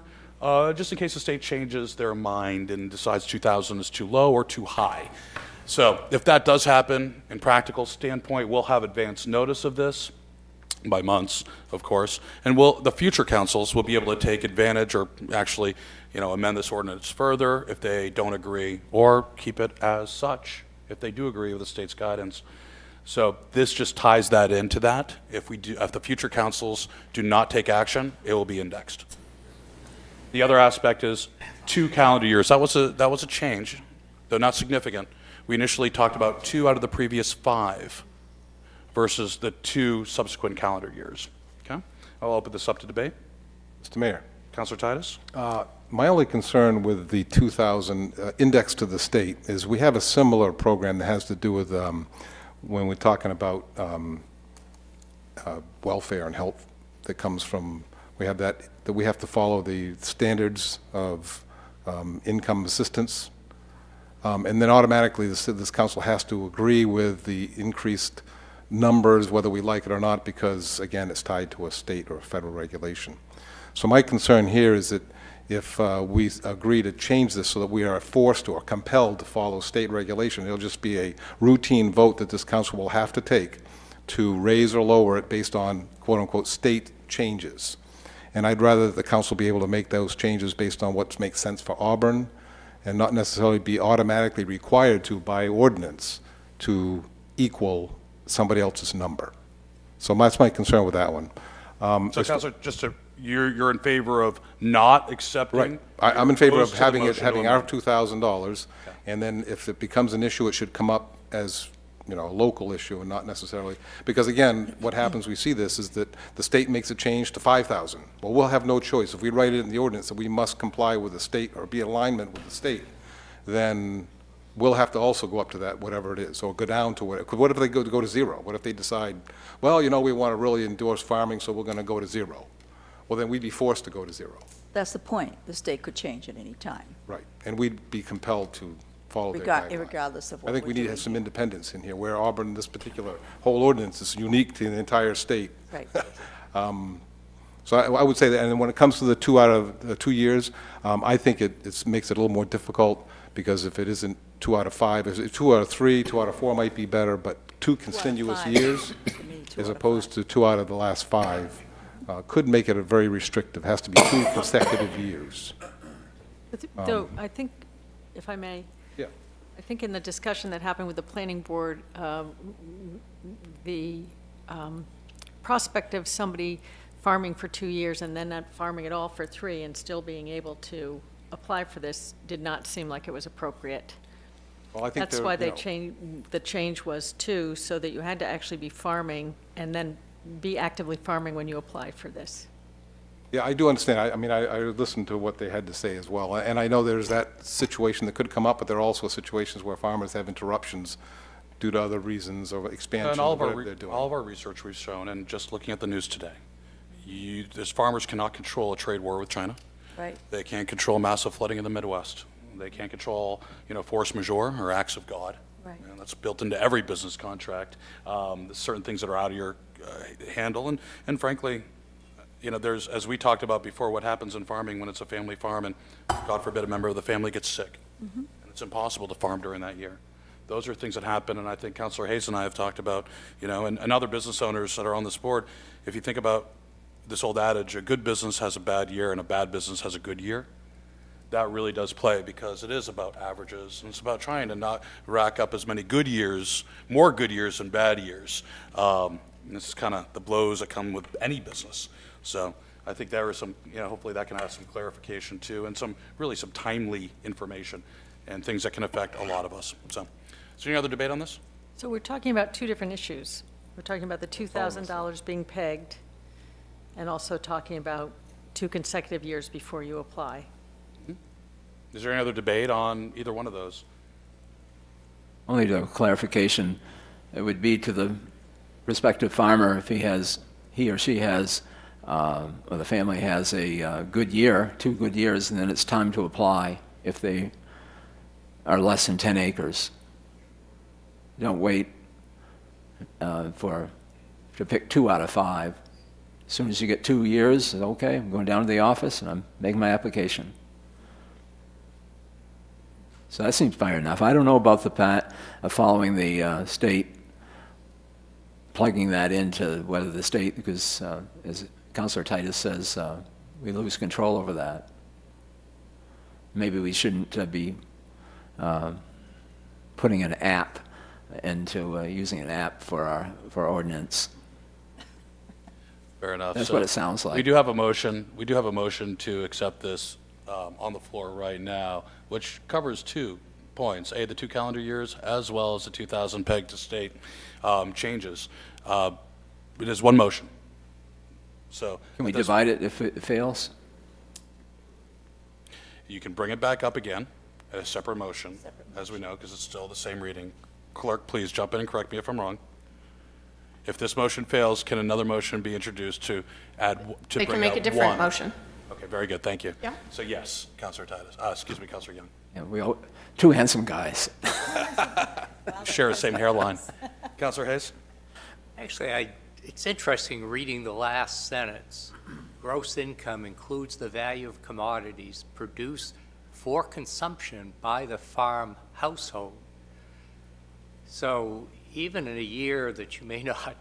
Speaker 2: just in case the state changes their mind and decides 2,000 is too low or too high. So, if that does happen, in practical standpoint, we'll have advance notice of this by months, of course, and the future councils will be able to take advantage or actually, amend this ordinance further if they don't agree, or keep it as such if they do agree with the state's guidance. So this just ties that into that. If the future councils do not take action, it will be indexed. The other aspect is 2 calendar years. That was a change, though not significant. We initially talked about 2 out of the previous 5. Versus the 2 subsequent calendar years. Okay? I'll open this up to debate.
Speaker 9: Mr. Mayor?
Speaker 2: Councilor Titus?
Speaker 9: My only concern with the 2,000 index to the state is we have a similar program that has to do with when we're talking about welfare and health that comes from, we have that we have to follow the standards of income assistance. And then automatically this council has to agree with the increased numbers, whether we like it or not, because, again, it's tied to a state or a federal regulation. So my concern here is that if we agree to change this so that we are forced or compelled to follow state regulation, it'll just be a routine vote that this council will have to take to raise or lower it based on quote-unquote state changes. And I'd rather the council be able to make those changes based on what makes sense for Auburn and not necessarily be automatically required to, by ordinance, to equal somebody else's number. So that's my concern with that one.
Speaker 2: So, Counselor, you're in favor of not accepting?
Speaker 9: Right. I'm in favor of
Speaker 2: Opposed to the
Speaker 9: having
Speaker 2: motion to
Speaker 9: having our
Speaker 2: amend.
Speaker 9: $2,000, and then if it becomes an issue, it should come up as, a local issue and not necessarily, because again, what happens, we see this, is that the state makes a change to 5,000. Well, we'll have no choice. If we write it in the ordinance that we must comply with the state or be in alignment with the state, then we'll have to also go up to that, whatever it is, or go down to what if they go to zero? What if they decide, well, we want to really endorse farming, so we're going to go to zero? Well, then we'd be forced to go to zero.
Speaker 8: That's the point. The state could change at any time,
Speaker 9: Right. And we'd be compelled to follow their guidelines.
Speaker 8: regardless of what
Speaker 9: I think
Speaker 8: we're
Speaker 9: we need to
Speaker 8: doing
Speaker 9: have some
Speaker 8: here.
Speaker 9: independence in here, where Auburn, this particular whole ordinance is unique to the entire state.
Speaker 8: Right.
Speaker 9: So I would say that, and then when it comes to the 2 out of 2 years, I think it makes it a little more difficult, because if it isn't 2 out of 5, if it's 2 out of 3, 2 out of 4 might be better, but 2 continuous
Speaker 8: 5.
Speaker 9: years,
Speaker 8: To me, 2
Speaker 9: as
Speaker 8: out of
Speaker 9: opposed to 2 out of the last 5, could make it a very restrictive, has to be 2 consecutive years.
Speaker 13: Though, I think, if I may,
Speaker 9: Yeah.
Speaker 13: I think in the discussion that happened with the planning board, the prospect of somebody farming for 2 years and then not farming at all for 3 and still being able to apply for this did not seem like it was appropriate.
Speaker 9: Well, I think
Speaker 13: That's
Speaker 9: there,
Speaker 13: why
Speaker 9: you
Speaker 13: they
Speaker 9: know,
Speaker 13: changed, the change was 2, so that you had to actually be farming and then be actively farming when you applied for this.
Speaker 9: Yeah, I do understand. I mean, I listened to what they had to say as well. And I know there's that situation that could come up, but there are also situations where farmers have interruptions due to other reasons or expansion
Speaker 2: And all
Speaker 9: of
Speaker 2: of
Speaker 9: whatever they're doing.
Speaker 2: all of our research we've shown, and just looking at the news today, this farmers cannot control a trade war with China.
Speaker 8: Right.
Speaker 2: They can't control massive flooding in the Midwest. They can't control, force majeure or acts of God.
Speaker 8: Right.
Speaker 2: And that's built into every business contract. There's certain things that are out of your handle, and frankly, there's, as we talked about before, what happens in farming when it's a family farm and, God forbid, a member of the family gets sick. And it's impossible to farm during that year. Those are things that happen, and I think Councilor Hayes and I have talked about, and other business owners that are on this board. If you think about this old adage, a good business has a bad year and a bad business has a good year, that really does play, because it is about averages, and it's about trying to not rack up as many good years, more good years than bad years. And this is kind of the blows that come with any business. So I think there is some, hopefully that can have some clarification too, and some timely information and things that can affect a lot of us. So, is there any other debate on this?
Speaker 13: So we're talking about 2 different issues. We're talking about the $2,000 being pegged, and also talking about 2 consecutive years before you apply.
Speaker 2: Is there any other debate on either one of those?
Speaker 12: Only to clarification, it would be to the prospective farmer, if he or she has, or the family has a good year, 2 good years, and then it's time to apply if they are less than 10 acres. You don't wait to pick 2 out of 5. As soon as you get 2 years, okay, I'm going down to the office and I'm making my application. So that seems fair enough. I don't know about the following the state, plugging that into whether the state, because as Councilor Titus says, we lose control over that. Maybe we shouldn't be putting an app into using an app for our ordinance.
Speaker 2: Fair enough.
Speaker 12: That's
Speaker 2: So
Speaker 12: what it sounds like.
Speaker 2: We do have a motion. We do have a motion to accept this on the floor right now, which covers 2 points: A, the 2 calendar years, as well as the 2,000 peg to state changes. It is one motion. So
Speaker 12: Can we
Speaker 2: at this-
Speaker 12: divide it if it fails?
Speaker 2: You can bring it back up again at a separate motion, as we know, because it's still the same reading. Clerk, please jump in and correct me if I'm wrong. If this motion fails, can another motion be introduced to
Speaker 1: They
Speaker 2: bring
Speaker 1: can make
Speaker 2: out
Speaker 1: a different
Speaker 2: one?
Speaker 1: motion.
Speaker 2: Okay, very good, thank you.
Speaker 1: Yeah.
Speaker 2: So yes, Councilor Titus, Councilor Young.
Speaker 12: Yeah, we all, 2 handsome guys.
Speaker 2: Share the same hairline. Councilor Hayes?
Speaker 7: Actually, it's interesting reading the last sentence. Gross income includes the value of commodities produced for consumption by the farm household. So even in a year that you may not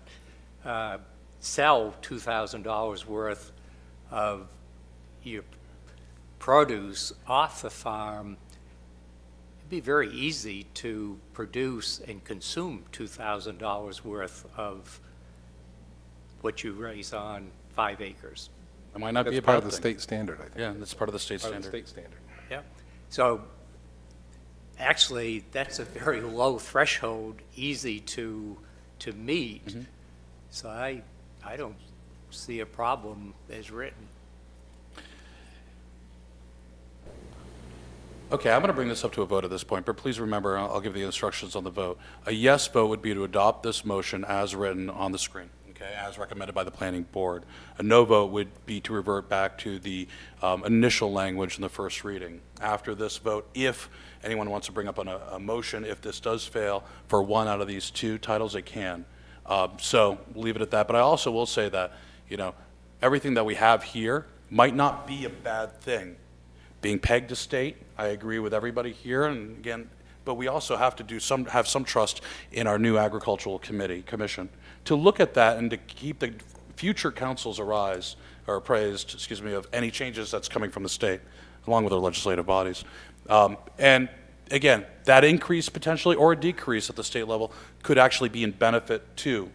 Speaker 7: sell $2,000 worth of your produce off the farm, it'd be very easy to produce and consume $2,000 worth of what you raise on 5 acres.
Speaker 2: It might not be
Speaker 9: That's
Speaker 2: a
Speaker 9: part
Speaker 2: bad
Speaker 9: of the
Speaker 2: thing.
Speaker 9: state standard, I think.
Speaker 2: Yeah, that's part of the state
Speaker 9: Part of the
Speaker 2: standard.
Speaker 9: state standard.
Speaker 7: Yeah. So actually, that's a very low threshold, easy to meet. So I don't see a problem as written.
Speaker 2: Okay, I'm going to bring this up to a vote at this point, but please remember, I'll give the instructions on the vote. A yes vote would be to adopt this motion as written on the screen, okay, as recommended by the planning board. A no vote would be to revert back to the initial language in the first reading. After this vote, if anyone wants to bring up a motion, if this does fail for one out of these two titles, they can. So we'll leave it at that. But I also will say that, you know, everything that we have here might not be a bad thing. Being pegged to state, I agree with everybody here, and again, but we also have to have some trust in our new agricultural commission to look at that and to keep the future councils appraised, of any changes that's coming from the state, along with our legislative bodies. And again, that increase potentially or a decrease at the state level could actually be in benefit to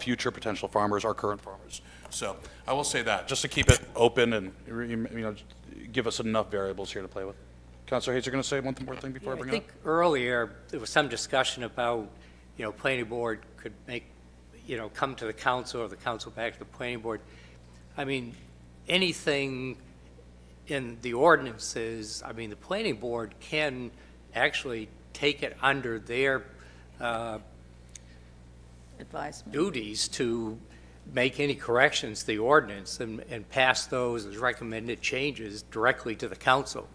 Speaker 2: future potential farmers, our current farmers. So I will say that, just to keep it open and, you know, give us enough variables here to play with. Councilor Hayes, you're going to say one more thing before I bring it up?
Speaker 7: I think earlier, there was some discussion about, you know, planning board could come to the council or the council back to the planning board. I mean, anything in the ordinances, I mean, the planning board can actually take it under their
Speaker 8: Advisement.
Speaker 7: duties to make any corrections to the ordinance and pass those as recommended changes directly to the council.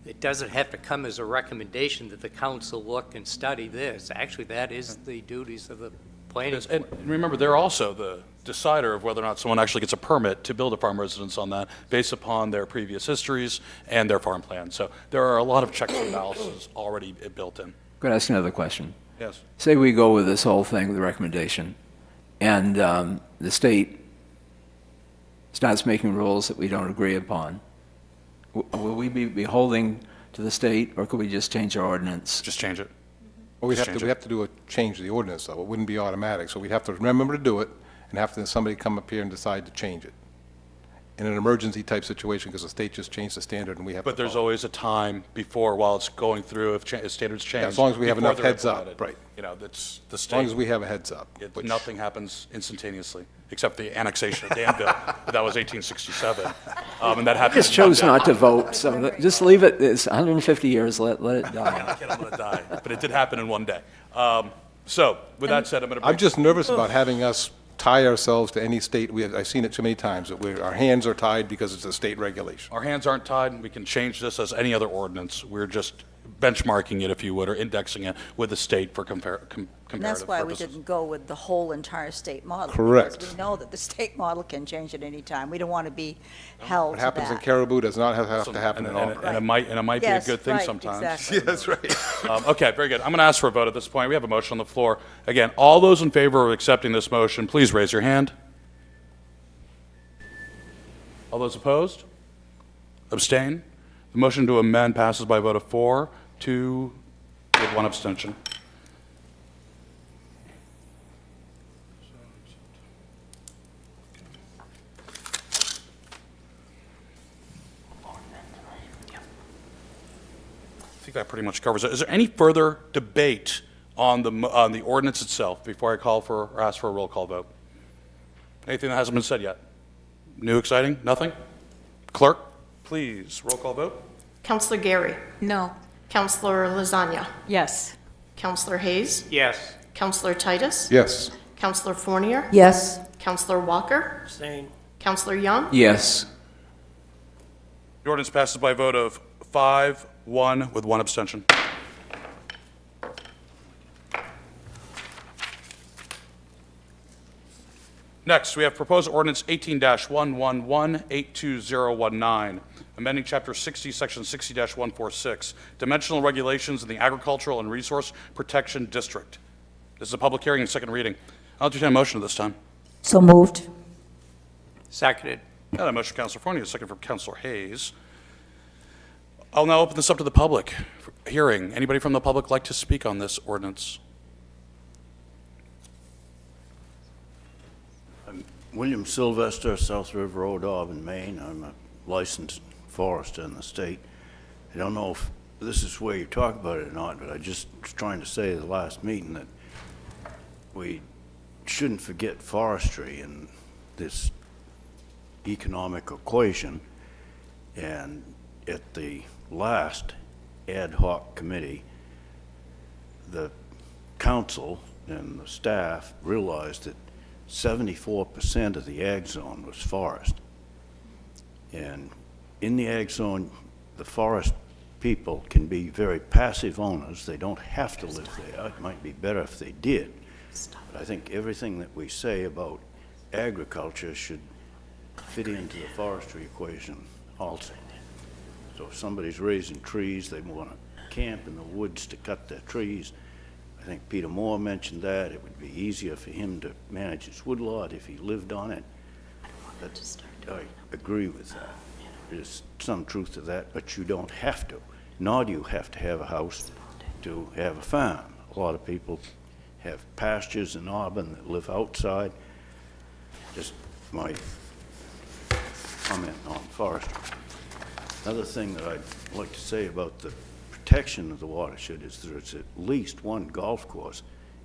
Speaker 7: It doesn't have to come as a recommendation that the council look and study this. Actually, that is the duties of the planning board.
Speaker 2: And remember, they're also the decider of whether or not someone actually gets a permit to build a farm residence on that based upon their previous histories and their farm plan. So there are a lot of checks and balances already built in.
Speaker 12: Could I ask another question?
Speaker 2: Yes.
Speaker 12: Say we go with this whole thing with the recommendation, and the state starts making rules that we don't agree upon. Will we be holding to the state, or could we just change our ordinance?
Speaker 2: Just change it.
Speaker 9: Well, we have to do a change of the ordinance, though. It wouldn't be automatic, so we'd have to remember to do it, and have to somebody come up here and decide to change it. In an emergency type situation, because the state just changed the standard and we have to
Speaker 2: But there's
Speaker 9: follow.
Speaker 2: always a time before, while it's going through, if standards change.
Speaker 9: as long as we have
Speaker 2: before
Speaker 9: enough
Speaker 2: they're
Speaker 9: heads up,
Speaker 2: implemented.
Speaker 9: right.
Speaker 2: You know, that's the
Speaker 9: As long as
Speaker 2: state.
Speaker 9: we have a heads up. which-
Speaker 2: Nothing happens instantaneously, except the annexation of Danville, but that was 1867. And that happened.
Speaker 12: Just
Speaker 2: in one
Speaker 12: chose
Speaker 2: day.
Speaker 12: not to vote, so just leave it, it's 150 years, let it die.
Speaker 2: I'm going to die, but it did happen in one day. So, with that said, I'm going to
Speaker 9: I'm just nervous about having us tie ourselves to any state. I've seen it too many times, that our hands are tied because it's a state regulation.
Speaker 2: Our hands aren't tied. We can change this as any other ordinance. We're just benchmarking it, if you would, or indexing it with the state for comparative
Speaker 8: And that's why we
Speaker 2: purposes.
Speaker 8: didn't go with the whole entire state model.
Speaker 9: Correct.
Speaker 8: Because we know that the state model can change at any time. We don't want to be held
Speaker 9: What
Speaker 8: to
Speaker 9: happens in
Speaker 8: that.
Speaker 9: Caribou does not have to happen at all.
Speaker 2: And it might be a
Speaker 8: Yes,
Speaker 2: good thing
Speaker 8: right,
Speaker 2: sometimes.
Speaker 8: exactly.
Speaker 9: That's right.
Speaker 2: Okay, very good. I'm going to ask for a vote at this point. We have a motion on the floor. Again, all those in favor of accepting this motion, please raise your hand. All those opposed? Abstain? The motion to amend passes by a vote of 4-2 with one abstention. I think that pretty much covers it. Is there any further debate on the ordinance itself before I call for or ask for a roll call vote? Anything that hasn't been said yet? New, exciting? Nothing? Clerk, please, roll call vote.
Speaker 1: Counselor Gary.
Speaker 11: No.
Speaker 1: Counselor Lasagna.
Speaker 13: Yes.
Speaker 1: Counselor Hayes.
Speaker 7: Yes.
Speaker 1: Counselor Titus.
Speaker 9: Yes.
Speaker 1: Counselor Fournier.
Speaker 8: Yes.
Speaker 1: Counselor Walker.
Speaker 10: Same.
Speaker 1: Counselor Young.
Speaker 12: Yes.
Speaker 2: The ordinance passes by a vote of 5-1 with one abstention. Next, we have proposed ordinance 18-111-82019, amending Chapter 60, Section 60-146, dimensional regulations in the Agricultural and Resource Protection District. This is a public hearing and second reading. I'll entertain a motion at this time.
Speaker 8: So moved.
Speaker 7: Seconded.
Speaker 2: Got a motion from Councilor Fournier, a second from Councilor Hayes. I'll now open this up to the public for hearing. Anybody from the public like to speak on this ordinance?
Speaker 14: William Sylvester, South River Road, Auburn, Maine. I'm a licensed forester in the state. I don't know if this is where you talk about it or not, but I just was trying to say at the last meeting that we shouldn't forget forestry in this economic equation. And at the last ad hoc committee, the council and the staff realized that 74% of the ag zone was forest. And in the ag zone, the forest people can be very passive owners. They don't have to live there. It might be better if they did. But I think everything that we say about agriculture should fit into the forestry equation also. So if somebody's raising trees, they want to camp in the woods to cut their trees. I think Peter Moore mentioned that. It would be easier for him to manage his woodlot if he lived on it. I agree with that. There's some truth to that, but you don't have to. Nor do you have to have a house to have a farm. A lot of people have pastures in Auburn that live outside. Just my comment on forestry. Another thing that I'd like to say about the protection of the watershed is there's at least one golf course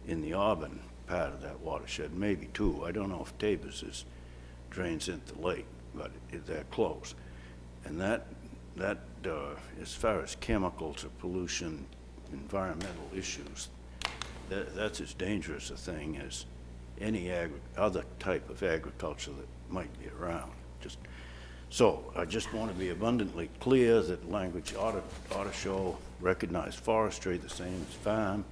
Speaker 14: in the Auburn part of that watershed, maybe two. I don't know if Tabors drains into the lake, but they're close. And that as far as chemicals or pollution, environmental issues, that's as dangerous a thing as any other type of agriculture that might be around. So I just want to be abundantly clear that language ought to show recognize forestry the same as farm.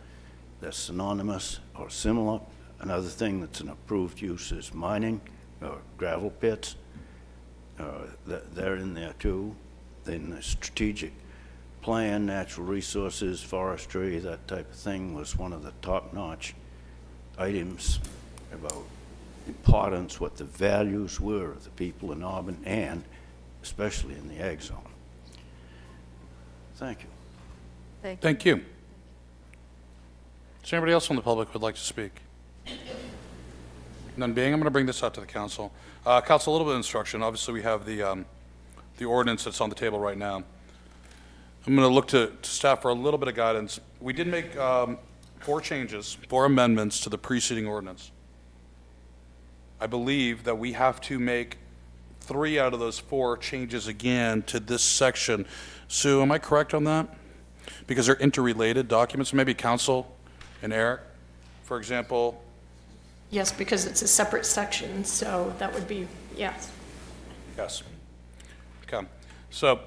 Speaker 14: They're synonymous or similar. Another thing that's an approved use is mining or gravel pits. They're in there too. Then the strategic plan, natural resources, forestry, that type of thing was one of the top-notch items about importance, what the values were of the people in Auburn, and especially in the ag zone. Thank you.
Speaker 2: Thank you. Is there anybody else from the public who would like to speak? None being, I'm going to bring this out to the council. Council, a little bit of instruction. Obviously, we have the ordinance that's on the table right now. I'm going to look to staff for a little bit of guidance. We did make 4 amendments to the preceding ordinance. I believe that we have to make 3 out of those 4 changes again to this section. Sue, am I correct on that? Because they're interrelated documents, maybe council and Eric, for example.
Speaker 1: Yes, because it's a separate section, so that would be, yes.
Speaker 2: Yes. Okay. So,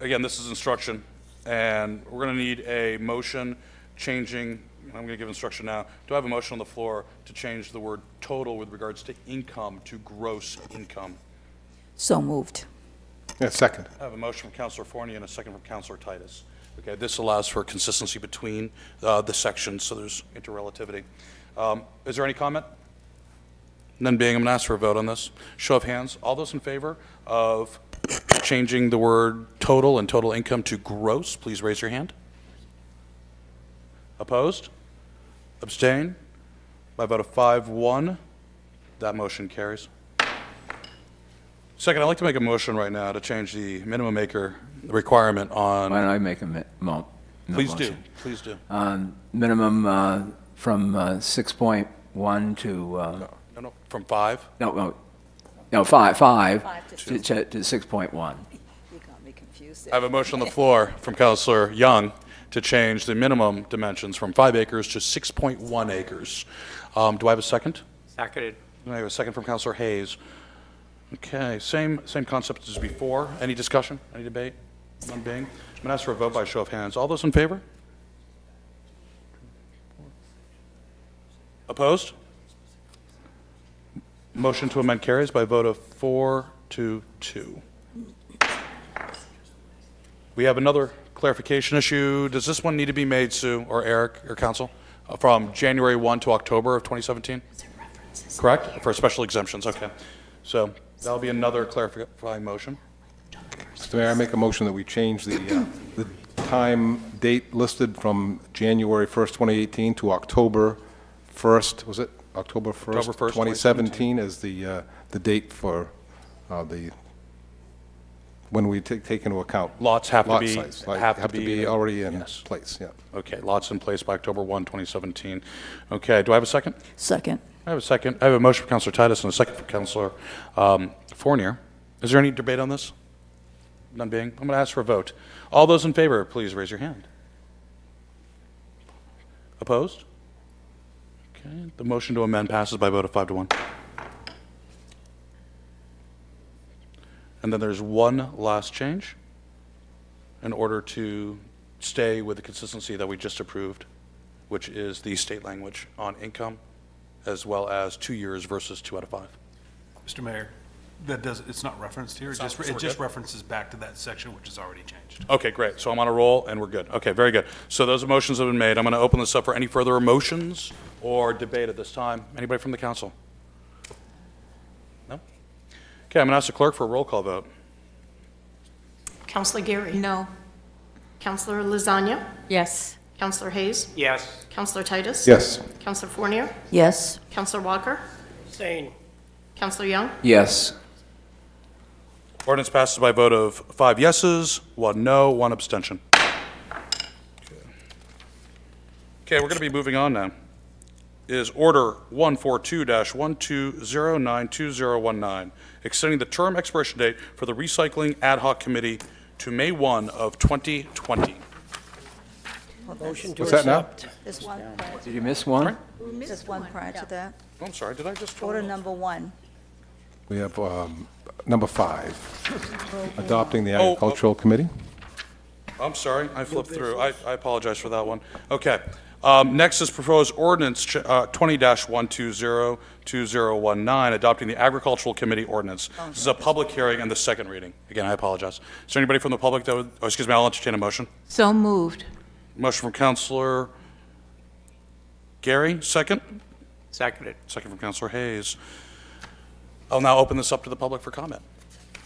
Speaker 2: again, this is instruction, and we're going to need a motion changing, I'm going to give instruction now. Do I have a motion on the floor to change the word total with regards to income to gross income?
Speaker 8: So moved.
Speaker 9: Yeah, second.
Speaker 2: I have a motion from Councilor Forney and a second from Councilor Titus. Okay, this allows for consistency between the sections, so there's interrelativity. Is there any comment? None being, I'm going to ask for a vote on this. Show of hands. All those in favor of changing the word total and total income to gross, please raise your hand. Opposed? Abstain? By a vote of 5-1, that motion carries. Second, I'd like to make a motion right now to change the minimum acre requirement on...
Speaker 12: Why don't I make a
Speaker 2: Please
Speaker 12: motion?
Speaker 2: do, please do.
Speaker 12: Minimum from 6.1 to...
Speaker 2: No, from 5?
Speaker 12: No, 5 to 6.1.
Speaker 8: You got me confused.
Speaker 2: I have a motion on the floor from Councilor Young to change the minimum dimensions from 5 acres to 6.1 acres. Do I have a second?
Speaker 7: Seconded.
Speaker 2: I have a second from Councilor Hayes. Okay, same concept as before. Any discussion? Any debate? None being. I'm going to ask for a vote by show of hands. All those in favor? Opposed? Motion to amend carries by a vote of 4-2. We have another clarification issue. Does this one need to be made, Sue, or Eric, or council, from January 1 to October of 2017? Correct? For special exemptions, okay. So that'll be another clarifying motion.
Speaker 9: Mr. Mayor, I make a motion that we change the time date listed from January 1st, 2018 to October 1st, was it, October 1st,
Speaker 2: October 1st,
Speaker 9: 2017 is the date for when we take into account.
Speaker 2: Lots have to
Speaker 9: lot
Speaker 2: be,
Speaker 9: size,
Speaker 2: have to
Speaker 9: be
Speaker 2: be
Speaker 9: already in
Speaker 2: yes.
Speaker 9: place, yeah.
Speaker 2: Okay, lots in place by October 1, 2017. Okay, do I have a second?
Speaker 8: Second.
Speaker 2: I have a second. I have a motion for Councilor Titus and a second for Councilor Fournier. Is there any debate on this? None being. I'm going to ask for a vote. All those in favor, please raise your hand. Opposed? Okay, the motion to amend passes by a vote of 5 to 1. And then there's one last change in order to stay with the consistency that we just approved, which is the state language on income, as well as 2 years versus 2 out of 5.
Speaker 3: Mr. Mayor, it's not referenced here.
Speaker 2: It's not- so we're
Speaker 3: It just
Speaker 2: good?
Speaker 3: references back to that section, which is already changed.
Speaker 2: Okay, great. So I'm on a roll and we're good. Okay, very good. So those motions have been made. I'm going to open this up for any further motions or debate at this time. Anybody from the council? No? Okay, I'm going to ask the clerk for a roll call vote.
Speaker 1: Counselor Gary.
Speaker 11: No.
Speaker 1: Counselor Lasagna.
Speaker 13: Yes.
Speaker 1: Counselor Hayes.
Speaker 5: Yes.
Speaker 1: Counselor Titus.
Speaker 9: Yes.
Speaker 1: Counselor Fournier.
Speaker 8: Yes.
Speaker 1: Counselor Walker.
Speaker 10: Abstain.
Speaker 1: Counselor Young.
Speaker 12: Yes.
Speaker 2: Ordinance passes by a vote of 5 yeses, 1 no, 1 abstention. Okay, we're going to be moving on now. Is Order 142-12092019, extending the term expiration date for the Recycling Ad Hoc Committee to May 1 of 2020.
Speaker 10: Motion to
Speaker 9: What's that now?
Speaker 10: accept.
Speaker 8: There's one prior,
Speaker 12: Did you miss one?
Speaker 8: there's one prior to that.
Speaker 2: Oh, I'm sorry, did I just?
Speaker 8: Order number 1.
Speaker 9: We have number 5, adopting the Agricultural Committee.
Speaker 2: I'm sorry, I flipped through. I apologize for that one. Okay. Next is proposed ordinance 20-1202019, adopting the Agricultural Committee ordinance. This is a public hearing and the second reading. Again, I apologize. Is there anybody from the public that would, oh, excuse me, I'll entertain a motion.
Speaker 11: So moved.
Speaker 2: Motion from Councilor Gary, second.
Speaker 7: Seconded.
Speaker 2: Second from Councilor Hayes. I'll now open this up to the public for comment.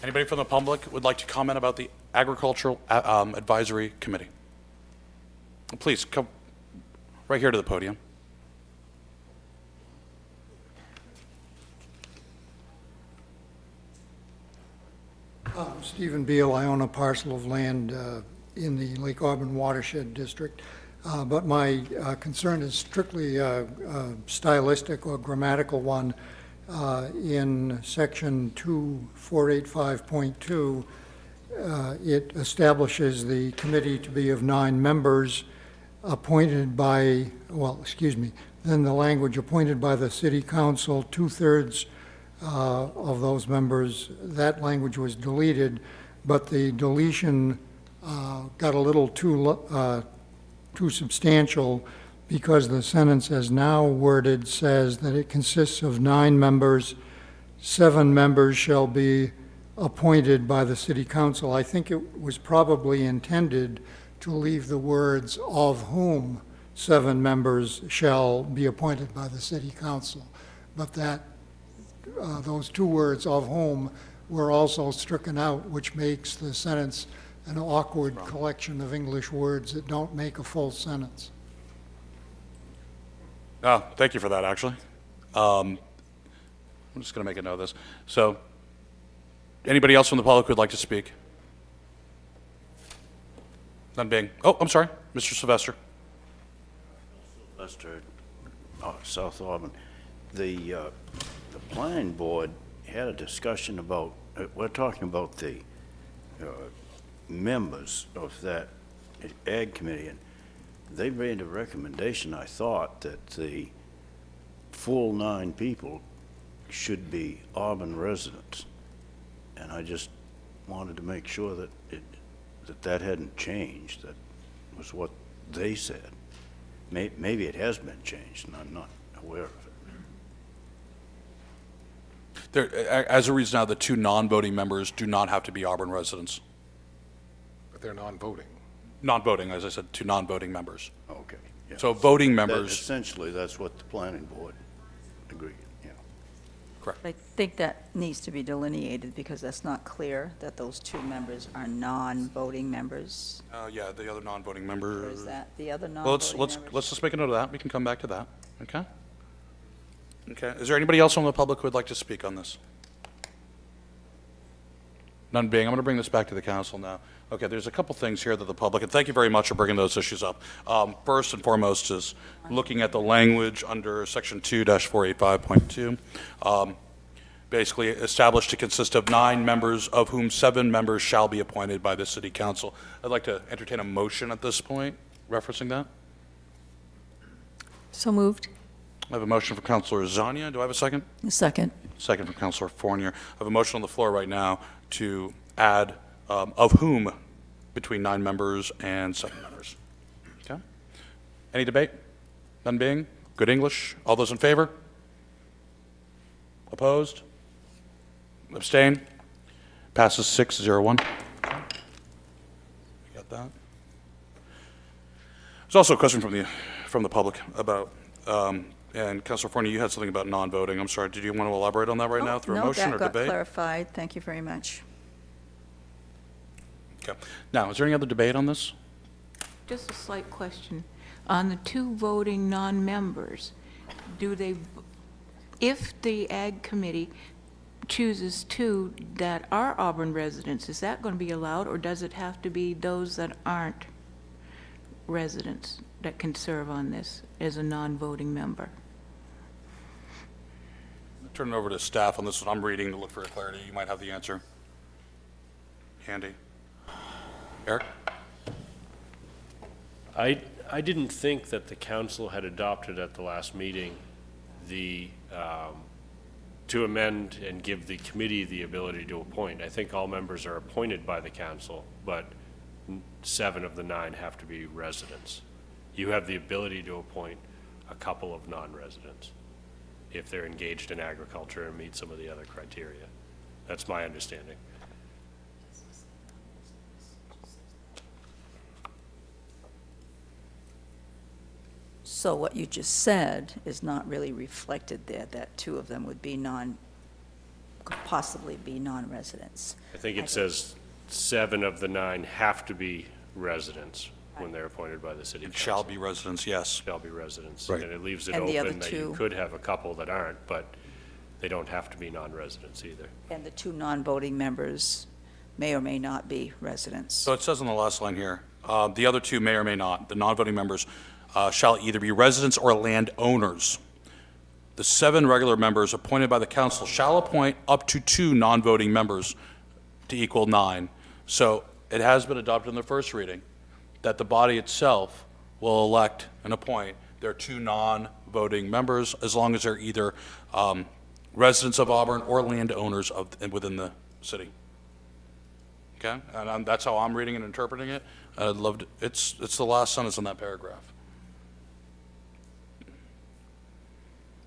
Speaker 2: Anybody from the public would like to comment about the Agricultural Advisory Committee? Please come right here to the podium.
Speaker 15: Stephen Beal, I own a parcel of land in the Lake Auburn watershed district, but my concern is strictly a stylistic or grammatical one. In section 2485.2, it establishes the committee to be of 9 members appointed by, then the language appointed by the city council, 2/3 of those members. That language was deleted, but the deletion got a little too substantial, because the sentence as now worded says that it consists of 9 members. 7 members shall be appointed by the city council. I think it was probably intended to leave the words "of whom 7 members shall be appointed by the city council," but that those 2 words "of whom" were also stricken out, which makes the sentence an awkward collection of English words that don't make a full sentence.
Speaker 2: Oh, thank you for that, actually. I'm just going to make a note of this. So, anybody else from the public who would like to speak? None being. Oh, I'm sorry, Mr. Sylvester.
Speaker 14: Lester, South Auburn. The planning board had a discussion about, we're talking about the members of that ag committee, and they made a recommendation, I thought, that the full 9 people should be Auburn residents. And I just wanted to make sure that that hadn't changed. That was what they said. Maybe it has been changed, and I'm not aware of it.
Speaker 2: As a reason now, the 2 non-voting members do not have to be Auburn residents.
Speaker 9: But they're non-voting.
Speaker 2: Non-voting, as I said, 2 non-voting members.
Speaker 14: Okay. Yeah.
Speaker 2: So voting
Speaker 14: That-
Speaker 2: members,
Speaker 14: Essentially, that's what the planning board agreed, yeah.
Speaker 8: I think that needs to be delineated, because that's not clear that those 2 members are non-voting members.
Speaker 2: yeah, the other non-voting
Speaker 8: Or
Speaker 2: members.
Speaker 8: is that the other
Speaker 2: Well,
Speaker 8: non-voting members?
Speaker 2: let's just make a note of that. We can come back to that, okay? Okay, is there anybody else from the public who would like to speak on this? None being, I'm going to bring this back to the council now. Okay, there's a couple things here that the public, and thank you very much for bringing those issues up. First and foremost is looking at the language under section 2-485.2. Basically established to consist of 9 members, of whom 7 members shall be appointed by the city council. I'd like to entertain a motion at this point referencing that.
Speaker 13: So moved.
Speaker 2: I have a motion from Councilor Zania. Do I have a second?
Speaker 8: A second.
Speaker 2: Second from Councilor Fournier. I have a motion on the floor right now to add of whom between 9 members and 7 members. Okay? Any debate? None being? Good English? All those in favor? Opposed? Abstain? Passes 6-0-1. Okay. We got that. There's also a question from the public about, and Councilor Fournier, you had something about non-voting. I'm sorry, did you want to elaborate on that right now through a motion or
Speaker 8: No, that got
Speaker 2: debate?
Speaker 8: clarified. Thank you very much.
Speaker 2: Okay. Now, is there any other debate on this?
Speaker 11: Just a slight question. On the 2 voting non-members, if the Ag Committee chooses 2 that are Auburn residents, is that going to be allowed, or does it have to be those that aren't residents that can serve on this as a non-voting member?
Speaker 2: I'll turn it over to staff on this one. I'm reading to look for clarity. You might have the answer. Handy. Eric?
Speaker 5: I didn't think that the council had adopted at the last meeting to amend and give the committee the ability to appoint. I think all members are appointed by the council, but 7 of the 9 have to be residents. You have the ability to appoint a couple of non-residents if they're engaged in agriculture and meet some of the other criteria. That's my understanding.
Speaker 8: So what you just said is not really reflected there, that 2 of them would be could possibly be non-residents.
Speaker 5: I think it says 7 of the 9 have to be residents when they're appointed by the city
Speaker 2: It
Speaker 5: council.
Speaker 2: shall be residents, yes.
Speaker 5: Shall be residents.
Speaker 9: Right.
Speaker 5: And it leaves it
Speaker 8: And the other
Speaker 5: open that you
Speaker 8: 2?
Speaker 5: could have a couple that aren't, but they don't have to be non-residents either.
Speaker 8: And the 2 non-voting members may or may not be residents.
Speaker 2: So it says on the last line here, the other 2 may or may not. The non-voting members shall either be residents or landowners. The 7 regular members appointed by the council shall appoint up to 2 non-voting members to equal 9. So it has been adopted in the first reading that the body itself will elect and appoint their 2 non-voting members as long as they're either residents of Auburn or landowners within the city. Okay, and that's how I'm reading and interpreting it. I'd love to, it's the last sentence in that paragraph.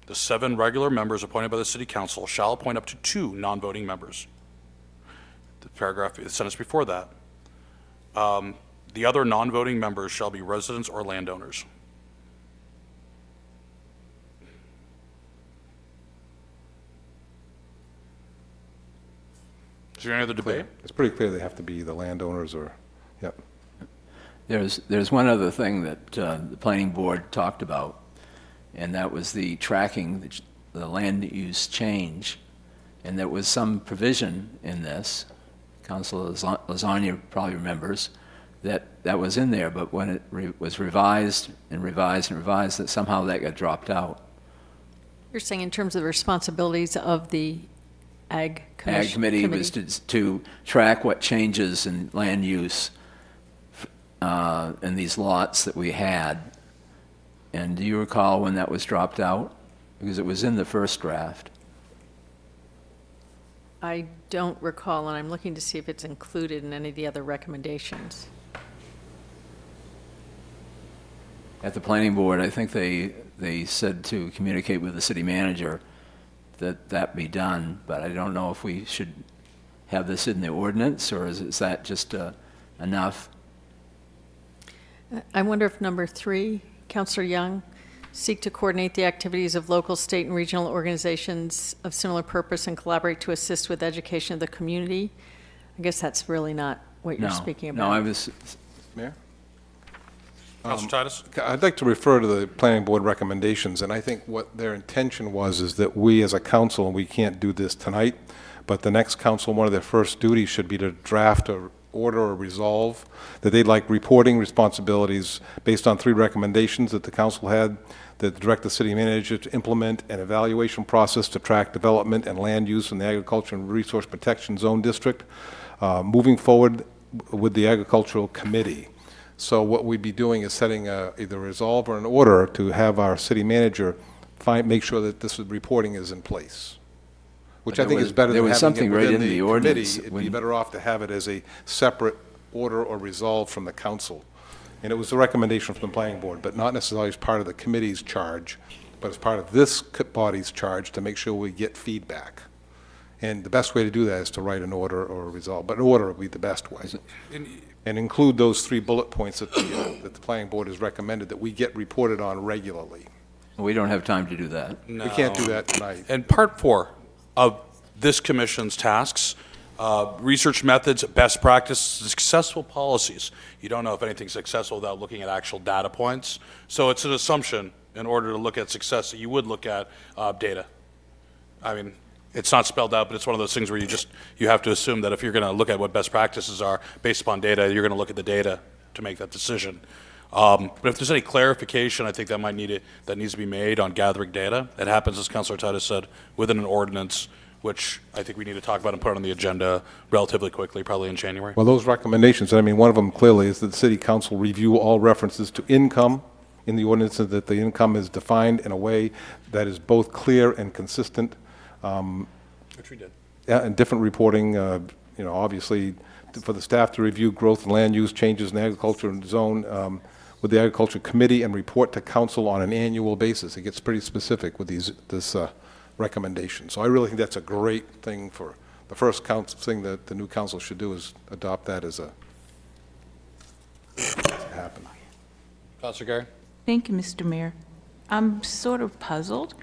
Speaker 2: The 7 regular members appointed by the city council shall appoint up to 2 non-voting members. The paragraph, the sentence before that. The other non-voting members shall be residents or landowners. Is there any other debate?
Speaker 9: It's pretty clear they have to be the landowners or, yep.
Speaker 12: There's one other thing that the planning board talked about, and that was the tracking, the land use change. And there was some provision in this, Councilor Lasagna probably remembers, that was in there, but when it was revised and revised and revised, that somehow that got dropped out.
Speaker 13: You're saying in terms of the responsibilities of the Ag Commission?
Speaker 12: Ag Committee was to track what changes in land use in these lots that we had. And do you recall when that was dropped out? Because it was in the first draft.
Speaker 13: I don't recall, and I'm looking to see if it's included in any of the other recommendations.
Speaker 12: At the planning board, I think they said to communicate with the city manager that be done, but I don't know if we should have this in the ordinance, or is that just enough?
Speaker 13: I wonder if number 3, Councillor Young, seek to coordinate the activities of local, state, and regional organizations of similar purpose and collaborate to assist with education of the community. I guess that's really not what you're speaking about.
Speaker 12: No, I was...
Speaker 9: Mayor?
Speaker 2: Councilor Titus?
Speaker 9: I'd like to refer to the planning board recommendations, and I think what their intention was is that we as a council, and we can't do this tonight, but the next council, one of their first duties should be to draft a order or resolve that they'd like reporting responsibilities based on 3 recommendations that the council had, that direct the city manager to implement an evaluation process to track development and land use in the agriculture and resource protection zone district, moving forward with the agricultural committee. So what we'd be doing is setting either a resolve or an order to have our city manager make sure that this reporting is in place, which I think is better than having it within the committee. It'd be better off to have it as a separate order or resolve from the council. And it was a recommendation from the planning board, but not necessarily as part of the committee's charge, but as part of this body's charge to make sure we get feedback. And the best way to do that is to write an order or a resolve, but an order would be the best way. And include those 3 bullet points that the planning board has recommended that we get reported on regularly.
Speaker 12: We don't have time to do that.
Speaker 2: No.
Speaker 9: We can't do that tonight.
Speaker 2: And part 4 of this commission's tasks, research methods, best practices, successful policies. You don't know if anything's successful without looking at actual data points. So it's an assumption in order to look at success that you would look at data. I mean, it's not spelled out, but it's one of those things where you have to assume that if you're going to look at what best practices are based upon data, you're going to look at the data to make that decision. But if there's any clarification, I think that needs to be made on gathering data. It happens, as Councilor Titus said, within an ordinance, which I think we need to talk about and put on the agenda relatively quickly, probably in January.
Speaker 9: Well, those recommendations, I mean, one of them clearly is that the city council review all references to income in the ordinance, so that the income is defined in a way that is both clear and consistent.
Speaker 2: Which we did.
Speaker 9: Yeah, and different reporting, obviously, for the staff to review growth and land use changes in the agriculture zone with the agriculture committee and report to council on an annual basis. It gets pretty specific with this recommendation. So I really think that's a great thing for the first thing that the new council should do is adopt that as a happen.
Speaker 2: Councilor Gary?
Speaker 11: Thank you, Mr. Mayor. I'm sort of puzzled.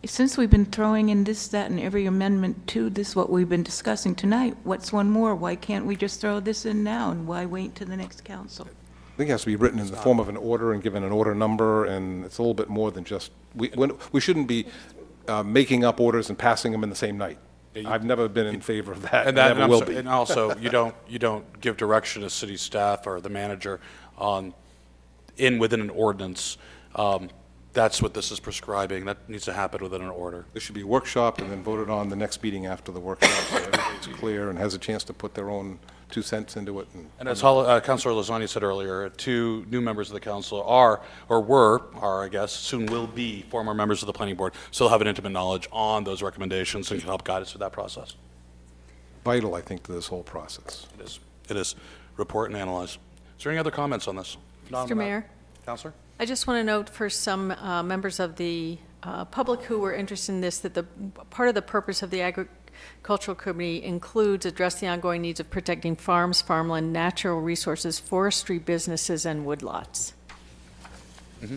Speaker 11: Since we've been throwing in this, that, and every amendment to this, what we've been discussing tonight, what's one more? Why can't we just throw this in now, and why wait to the next council?
Speaker 9: I think it has to be written in the form of an order and given an order number, and it's a little bit more than just, we shouldn't be making up orders and passing them in the same night. I've never been in favor of that, and never will be.
Speaker 2: And also, you don't give direction to city staff or the manager within an ordinance. That's what this is prescribing. That needs to happen within an order.
Speaker 9: This should be workshopped and then voted on the next meeting after the workshop, so everybody's clear and has a chance to put their own 2 cents into it.
Speaker 2: And as Councilor Lozani said earlier, 2 new members of the council are, I guess, soon will be former members of the planning board, so they'll have an intimate knowledge on those recommendations and can help guide us through that process.
Speaker 9: Vital, I think, to this whole process.
Speaker 2: It is. It is. Report and analyze. Is there any other comments on this?
Speaker 13: Mr. Mayor?
Speaker 2: Councilor?
Speaker 13: I just want to note for some members of the public who were interested in this, that part of the purpose of the Agricultural Committee includes address the ongoing needs of protecting farms, farmland, natural resources, forestry businesses, and woodlots.
Speaker 2: Mm-hmm.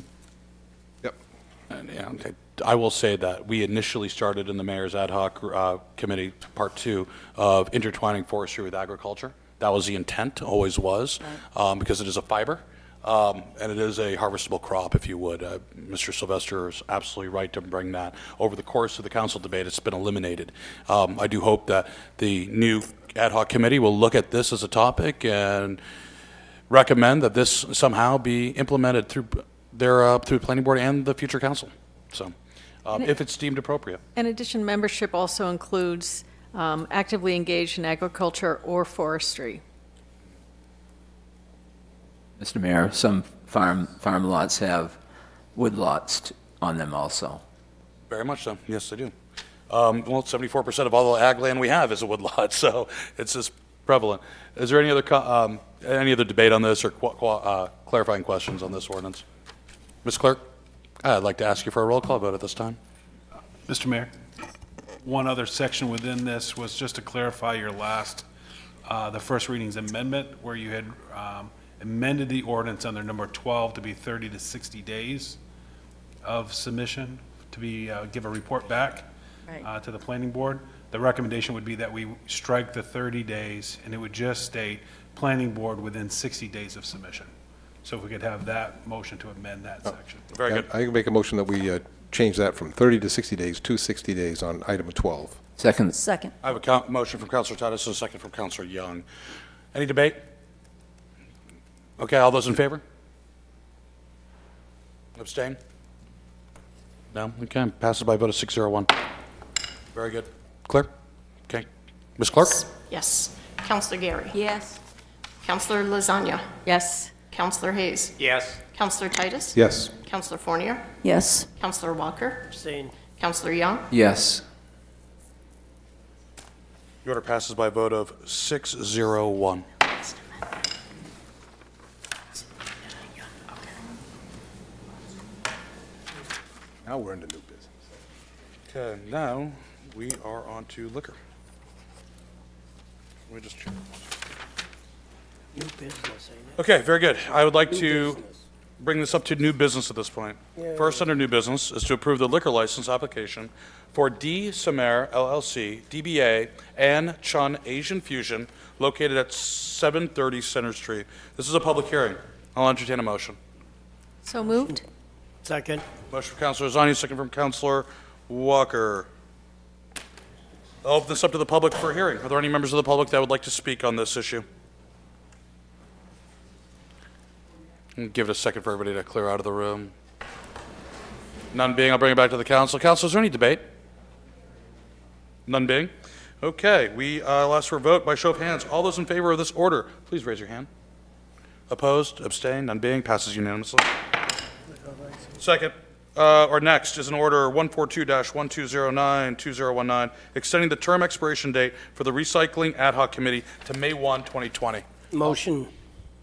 Speaker 9: Yep.
Speaker 2: And, yeah, okay. I will say that we initially started in the mayor's ad hoc committee, part 2, of intertwining forestry with agriculture. That was the intent, always was, because it is a fiber. And it is a harvestable crop, if you would. Mr. Sylvester is absolutely right to bring that. Over the course of the council debate, it's been eliminated. I do hope that the new ad hoc committee will look at this as a topic and recommend that this somehow be implemented through the planning board and the future council. So, if it's deemed appropriate.
Speaker 13: In addition, membership also includes actively engaged in agriculture or forestry.
Speaker 12: Mr. Mayor, some farm lots have woodlots on them also.
Speaker 2: Very much so. Yes, they do. Well, 74% of all the ag land we have is a woodlot, so it's just prevalent. Is there any other debate on this or clarifying questions on this ordinance? Ms. Clerk, I'd like to ask you for a roll call vote at this time.
Speaker 3: Mr. Mayor, one other section within this was just to clarify your the first reading's amendment, where you had amended the ordinance under number 12 to be 30 to 60 days of submission to be give a report back to the planning board. The recommendation would be that we strike the 30 days, and it would just state planning board within 60 days of submission. So if we could have that motion to amend that section.
Speaker 2: Very good.
Speaker 9: I can make a motion that we change that from 30 to 60 days to 60 days on item 12.
Speaker 12: Second.
Speaker 8: Second.
Speaker 2: I have a motion from Councilor Titus and a second from Councilor Young. Any debate? Okay, all those in favor? Abstain? No? Okay, passes by a vote of 601. Very good. Clear? Okay. Ms. Clerk?
Speaker 1: Yes. Counselor Gary.
Speaker 11: Yes.
Speaker 1: Counselor Lasagna.
Speaker 13: Yes.
Speaker 1: Counselor Hayes.
Speaker 7: Yes.
Speaker 1: Counselor Titus.
Speaker 9: Yes.
Speaker 1: Counselor Fournier.
Speaker 8: Yes.
Speaker 1: Counselor Walker.
Speaker 10: Abstain.
Speaker 1: Counselor Young.
Speaker 12: Yes.
Speaker 2: The order passes by a vote of 601.
Speaker 9: Now we're into new business.
Speaker 2: Okay, now we are on to liquor. Let me just check.
Speaker 10: New business, ain't it?
Speaker 2: Okay, very good. I would like to bring this up to new business at this point. First under new business is to approve the liquor license application for D. Samer LLC, DBA An Chun Asian Fusion, located at 730 Center Street. This is a public hearing. I'll entertain a motion.
Speaker 13: So moved?
Speaker 10: Second.
Speaker 2: Motion from Councilor Zani, second from Councilor Walker. I'll open this up to the public for a hearing. Are there any members of the public that would like to speak on this issue? Give it a second for everybody to clear out of the room. None being, I'll bring it back to the council. Council, is there any debate? None being? Okay, I'll ask for a vote by show of hands. All those in favor of this order, please raise your hand. Opposed, abstained, none being, passes unanimously. Second, or next, is an order 142-1209-2019, extending the term expiration date for the Recycling Ad Hoc Committee to May 1, 2020.
Speaker 10: Motion.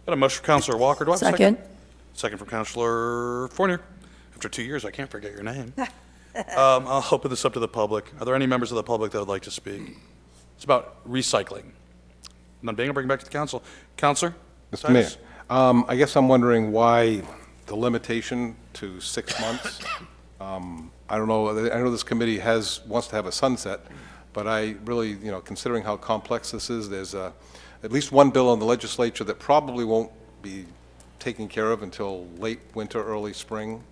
Speaker 2: Got a motion from Councilor Walker. Do I have a second?
Speaker 8: Second.
Speaker 2: Second from Councilor Fournier. After 2 years, I can't forget your name. I'll open this up to the public. Are there any members of the public that would like to speak? It's about recycling. None being, I'll bring it back to the council. Councilor?
Speaker 9: Mr. Mayor, I guess I'm wondering why the limitation to 6 months. I don't know, I know this committee wants to have a sunset, but I really, considering how complex this is, there's at least one bill in the legislature that probably won't be taken care of until late winter, early spring.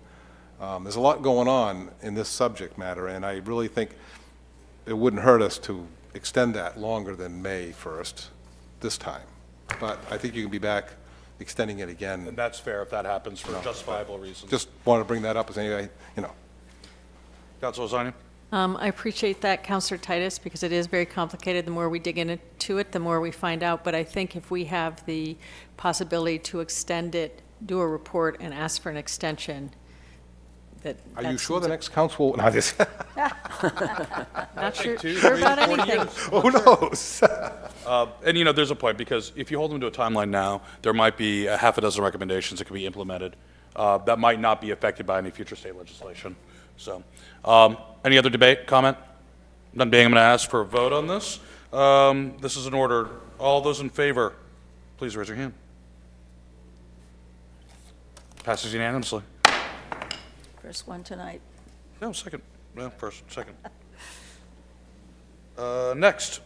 Speaker 9: There's a lot going on in this subject matter, and I really think it wouldn't hurt us to extend that longer than May 1st this time. But I think you can be back extending it again.
Speaker 2: And that's fair if that happens for justifiable reasons.
Speaker 9: Just wanted to bring that up as anyway,
Speaker 2: Councilor Zani?
Speaker 13: I appreciate that, Counselor Titus, because it is very complicated. The more we dig into it, the more we find out. But I think if we have the possibility to extend it, do a report, and ask for an extension,
Speaker 9: Are you sure the next council, no, this,
Speaker 13: Not sure
Speaker 2: Two,
Speaker 13: sure
Speaker 2: three,
Speaker 13: about
Speaker 2: 40
Speaker 13: anything.
Speaker 2: years.
Speaker 9: who knows?
Speaker 2: And there's a point, because if you hold them to a timeline now, there might be a half a dozen recommendations that could be implemented that might not be affected by any future state legislation. So, any other debate, comment? None being, I'm going to ask for a vote on this. This is an order. All those in favor, please raise your hand. Passes unanimously.
Speaker 8: First one tonight.
Speaker 2: No, second. No, first, second. Next,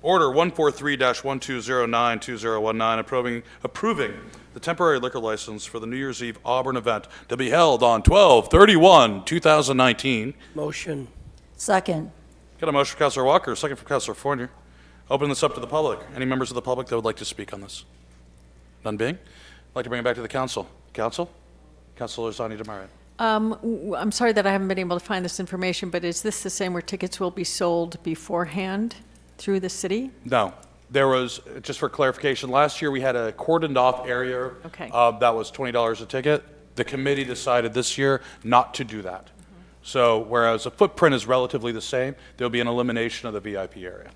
Speaker 2: order 143-1209-2019, approving the temporary liquor license for the New Year's Eve Auburn event to be held on 12/31/2019.
Speaker 10: Motion.
Speaker 8: Second.
Speaker 2: Got a motion from Councilor Walker, second from Councilor Fournier. Open this up to the public. Any members of the public that would like to speak on this? None being? I'd like to bring it back to the council. Council? Councilor Zani Demaret.
Speaker 13: I'm sorry that I haven't been able to find this information, but is this the same where tickets will be sold beforehand through the city?
Speaker 2: No. There was, just for clarification, last year we had a cordoned off area.
Speaker 13: Okay.
Speaker 2: That was $20 a ticket. The committee decided this year not to do that. So whereas the footprint is relatively the same, there'll be an elimination of the VIP area.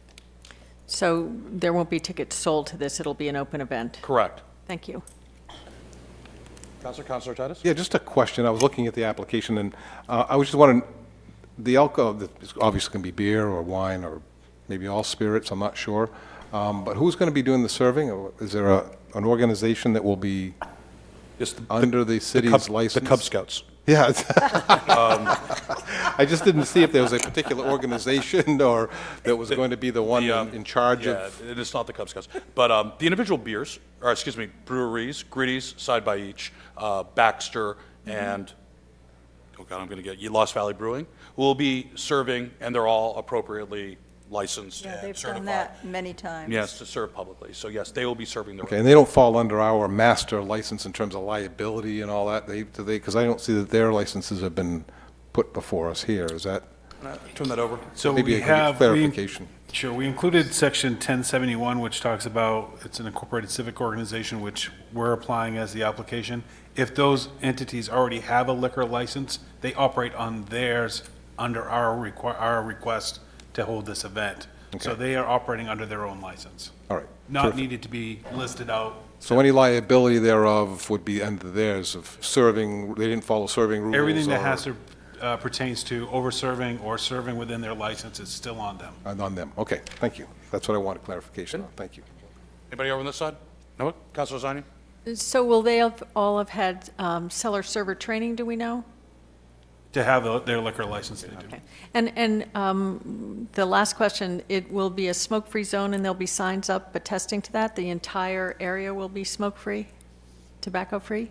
Speaker 13: So there won't be tickets sold to this, it'll be an open event?
Speaker 2: Correct.
Speaker 13: Thank you.
Speaker 2: Councilor Titus?
Speaker 9: Yeah, just a question. I was looking at the application, and I was just wondering, the alcohol, it's obviously going to be beer or wine or maybe all spirits, I'm not sure. But who's going to be doing the serving? Or is there an organization that will be
Speaker 2: Yes,
Speaker 9: under the city's license?
Speaker 2: The Cub Scouts.
Speaker 9: Yeah. I just didn't see if there was a particular organization or that was going to be the one in charge of.
Speaker 2: Yeah, it is not the Cub Scouts. But the individual beers, or excuse me, breweries, Gritty's, Side by Each, Baxter, and, oh God, I'm going to get, Lost Valley Brewing, will be serving, and they're all appropriately licensed
Speaker 8: Yeah,
Speaker 2: and
Speaker 8: they've
Speaker 2: certified.
Speaker 8: done that many times.
Speaker 2: Yes, to serve publicly. So yes, they will be serving their.
Speaker 9: Okay, and they don't fall under our master license in terms of liability and all that, because I don't see that their licenses have been put before us here, is that?
Speaker 2: Turn that over.
Speaker 3: So
Speaker 9: Maybe
Speaker 3: we
Speaker 9: a
Speaker 3: have.
Speaker 9: clarification.
Speaker 3: Sure, we included section 1071, which talks about, it's an incorporated civic organization, which we're applying as the application. If those entities already have a liquor license, they operate on theirs under our request to hold this event. So
Speaker 9: Okay.
Speaker 3: they are operating under their own license,
Speaker 9: All right.
Speaker 3: not
Speaker 9: terrific.
Speaker 3: needed to be listed out.
Speaker 9: So any liability thereof would be under theirs of serving, they didn't follow serving rules?
Speaker 3: Everything that
Speaker 9: or-
Speaker 3: has to, pertains to over-serving or serving within their license is still on them.
Speaker 9: On them, okay, thank you. That's what I wanted clarification on, thank you.
Speaker 2: Anybody over on this side? No? Councilor Zani?
Speaker 13: So will they all have had seller server training, do we know?
Speaker 3: To have their liquor license, they do.
Speaker 13: Okay. And the last question, it will be a smoke-free zone and there'll be signs up attesting to that? The entire area will be smoke-free, tobacco-free,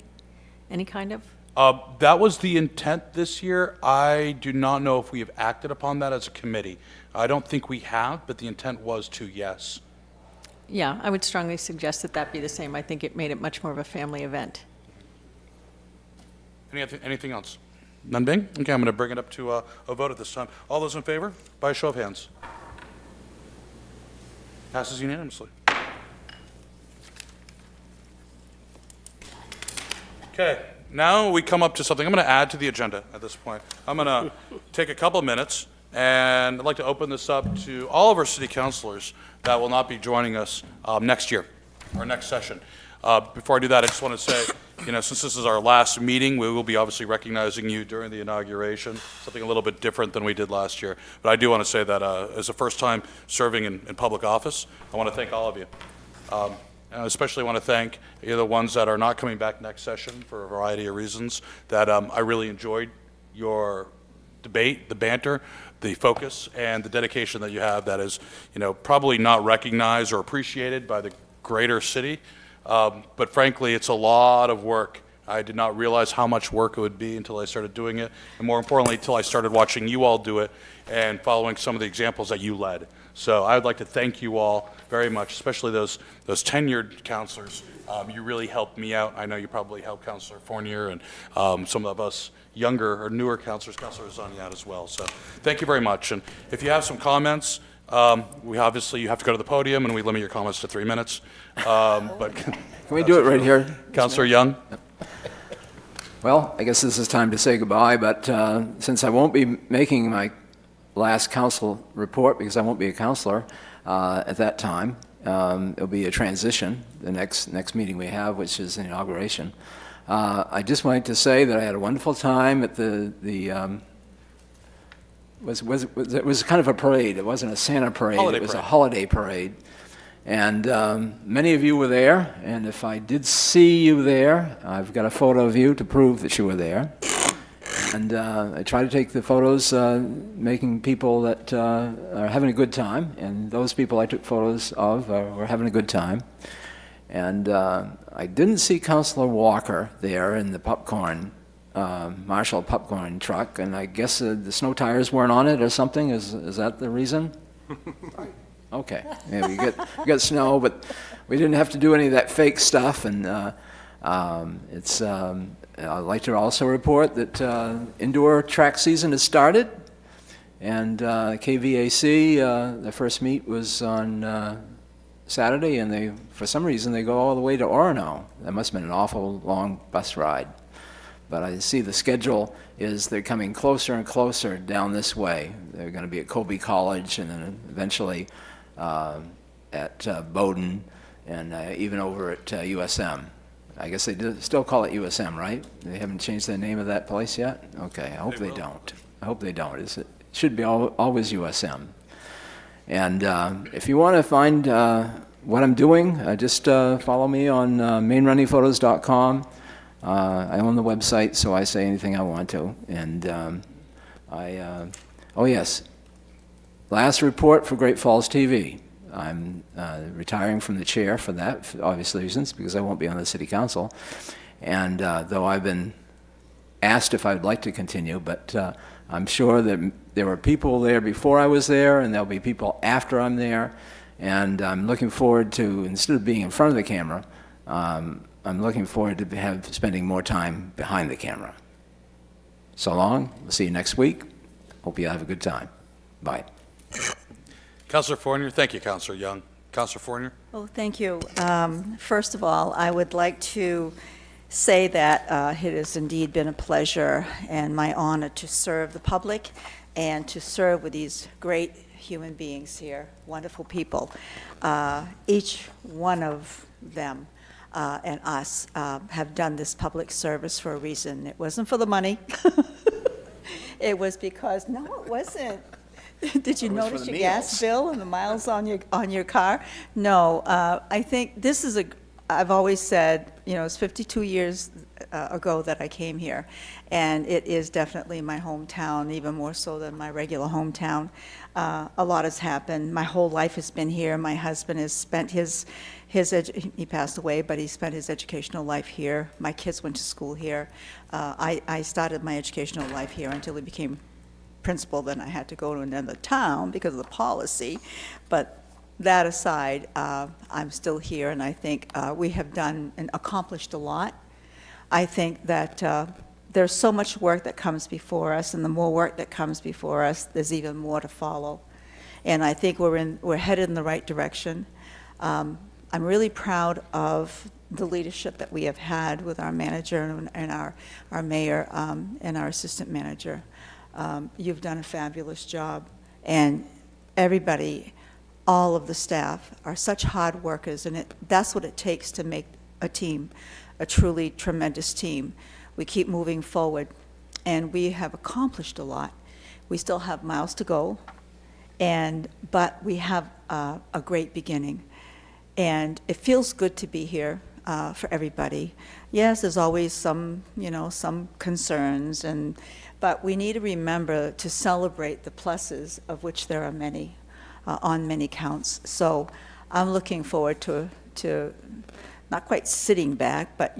Speaker 13: any kind of?
Speaker 2: That was the intent this year. I do not know if we have acted upon that as a committee. I don't think we have, but the intent was to, yes.
Speaker 13: Yeah, I would strongly suggest that that be the same. I think it made it much more of a family event.
Speaker 2: Anything else? None being? Okay, I'm going to bring it up to a vote at this time. All those in favor, by a show of hands. Passes unanimously. Okay, now we come up to something I'm going to add to the agenda at this point. I'm going to take a couple of minutes, and I'd like to open this up to all of our city councilors that will not be joining us next year, or next session. Before I do that, I just want to say, since this is our last meeting, we will be obviously recognizing you during the inauguration, something a little bit different than we did last year. But I do want to say that as a first time serving in public office, I want to thank all of you. And I especially want to thank the ones that are not coming back next session for a variety of reasons, that I really enjoyed your debate, the banter, the focus, and the dedication that you have that is, probably not recognized or appreciated by the greater city. But frankly, it's a lot of work. I did not realize how much work it would be until I started doing it, and more importantly, until I started watching you all do it and following some of the examples that you led. So I would like to thank you all very much, especially those tenured counselors. You really helped me out. I know you probably helped Councilor Fournier and some of us younger or newer counselors, Councilor Zani out as well. So thank you very much. And if you have some comments, you have to go to the podium, and we limit your comments to 3 minutes. But
Speaker 12: Can we do it right here?
Speaker 2: Councilor Young?
Speaker 12: Well, I guess this is time to say goodbye, but since I won't be making my last council report, because I won't be a councilor at that time, it'll be a transition, the next meeting we have, which is the inauguration. I just wanted to say that I had a wonderful time at it was kind of a parade. It wasn't a Santa parade.
Speaker 2: Holiday
Speaker 12: It was
Speaker 2: parade.
Speaker 12: a holiday parade. And many of you were there, and if I did see you there, I've got a photo of you to prove that you were there. And I try to take the photos making people that are having a good time, and those people I took photos of were having a good time. And I didn't see Councilor Walker there in the popcorn, Marshall popcorn truck, and I guess the snow tires weren't on it or something. Is that the reason? Okay. Yeah, we got snow, but we didn't have to do any of that fake stuff. And I'd like to also report that indoor track season has started, and KVAC, the first meet was on Saturday, and for some reason they go all the way to Orono. That must have been an awful long bus ride. But I see the schedule is they're coming closer and closer down this way. They're going to be at Colby College, and then eventually at Bowdoin, and even over at USM. I guess they still call it USM, right? They haven't changed the name of that place yet? Okay, I hope they don't. I hope they don't. It should be always USM. And if you want to find what I'm doing, just follow me on mainrunningphotos.com. I own the website, so I say anything I want to. And oh yes, last report for Great Falls TV. I'm retiring from the chair for that, for obvious reasons, because I won't be on the city council. And though I've been asked if I'd like to continue, but I'm sure that there were people there before I was there, and there'll be people after I'm there. And I'm looking forward to, instead of being in front of the camera, I'm looking forward to spending more time behind the camera. So long. We'll see you next week. Hope you have a good time. Bye.
Speaker 2: Councillor Fournier. Thank you, Councillor Young. Councillor Fournier.
Speaker 8: Oh, thank you. First of all, I would like to say that it has indeed been a pleasure and my honor to serve the public and to serve with these great human beings here, wonderful people. Each one of them and us have done this public service for a reason. It wasn't for the money. It was because, no, it wasn't. Did you notice your gas bill and the miles on your car? No, I think this is I've always said, it's 52 years ago that I came here, and it is definitely my hometown, even more so than my regular hometown. A lot has happened. My whole life has been here. My husband has spent he passed away, but he spent his educational life here. My kids went to school here. I started my educational life here until he became principal. Then I had to go to another town because of the policy. But that aside, I'm still here, and I think we have done and accomplished a lot. I think that there's so much work that comes before us, and the more work that comes before us, there's even more to follow. And I think we're headed in the right direction. I'm really proud of the leadership that we have had with our manager and our mayor and our assistant manager. You've done a fabulous job, and everybody, all of the staff are such hard workers, and that's what it takes to make a team, a truly tremendous team. We keep moving forward, and we have accomplished a lot. We still have miles to go, but we have a great beginning. And it feels good to be here for everybody. Yes, there's always some concerns, but we need to remember to celebrate the pluses, of which there are many, on many counts. So I'm looking forward to not quite sitting back, but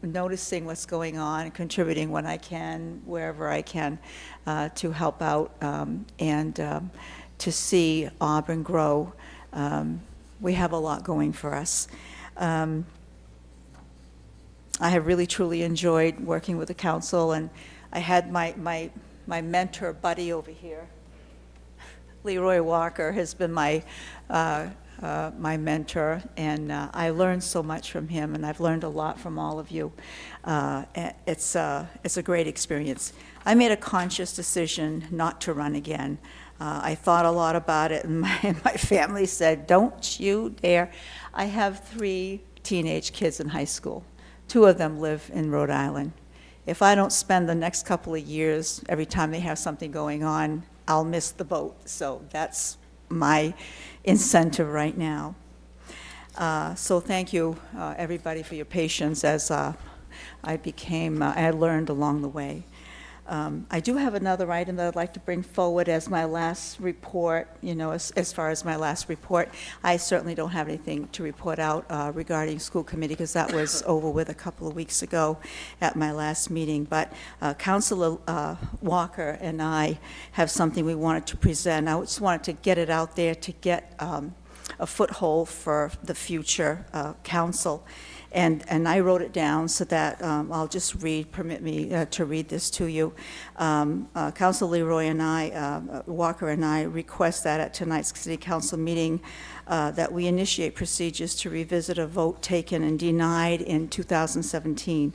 Speaker 8: noticing what's going on and contributing when I can, wherever I can, to help out and to see Auburn grow. We have a lot going for us. I have really, truly enjoyed working with the council, and I had my mentor buddy over here. Leroy Walker has been my mentor, and I learned so much from him, and I've learned a lot from all of you. It's a great experience. I made a conscious decision not to run again. I thought a lot about it, and my family said, "Don't you dare." I have 3 teenage kids in high school. 2 of them live in Rhode Island. If I don't spend the next couple of years, every time they have something going on, I'll miss the boat. So that's my incentive right now. So thank you, everybody, for your patience as I learned along the way. I do have another item that I'd like to bring forward as my last report. As far as my last report, I certainly don't have anything to report out regarding school committee, because that was over with a couple of weeks ago at my last meeting. But Councilor Walker and I have something we wanted to present. I just wanted to get it out there to get a foothold for the future council. And I wrote it down so that I'll just permit me to read this to you. Councilor Leroy and Walker and I request that at tonight's City Council meeting that we initiate procedures to revisit a vote taken and denied in 2017.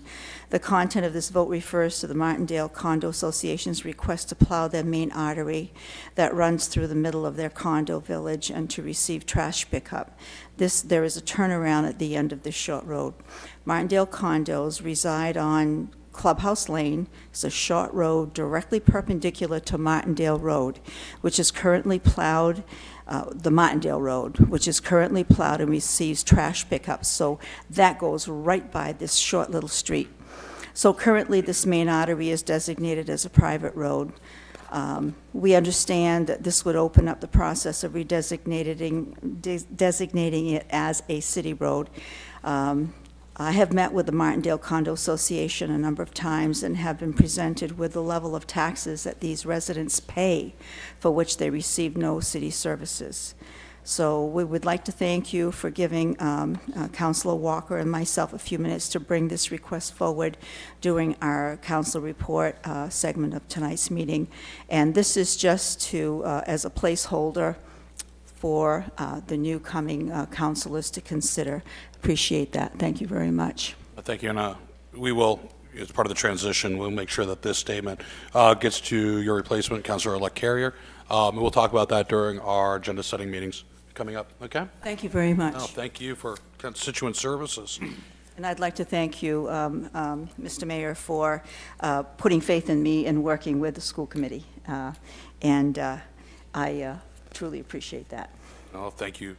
Speaker 8: The content of this vote refers to the Martindale Condo Association's request to plow their main artery that runs through the middle of their condo village and to receive trash pickup. There is a turnaround at the end of this short road. Martindale condos reside on Clubhouse Lane. It's a short road directly perpendicular to Martindale Road, which is currently plowed, the Martindale Road, which is currently plowed and receives trash pickups. So that goes right by this short little street. So currently, this main artery is designated as a private road. We understand that this would open up the process of designating it as a city road. I have met with the Martindale Condo Association a number of times and have been presented with the level of taxes that these residents pay for which they receive no city services. So we would like to thank you for giving Councilor Walker and myself a few minutes to bring this request forward during our council report segment of tonight's meeting. And this is just to, as a placeholder for the new coming councilors to consider. Appreciate that. Thank you very much.
Speaker 2: Thank you, and we will, as part of the transition, we'll make sure that this statement gets to your replacement, Councilor-elect Carrier. And we'll talk about that during our agenda-setting meetings coming up, okay?
Speaker 8: Thank you very much.
Speaker 2: No, thank you for constituent services.
Speaker 8: And I'd like to thank you, Mr. Mayor, for putting faith in me and working with the school committee. And I truly appreciate that.
Speaker 2: Oh, thank you,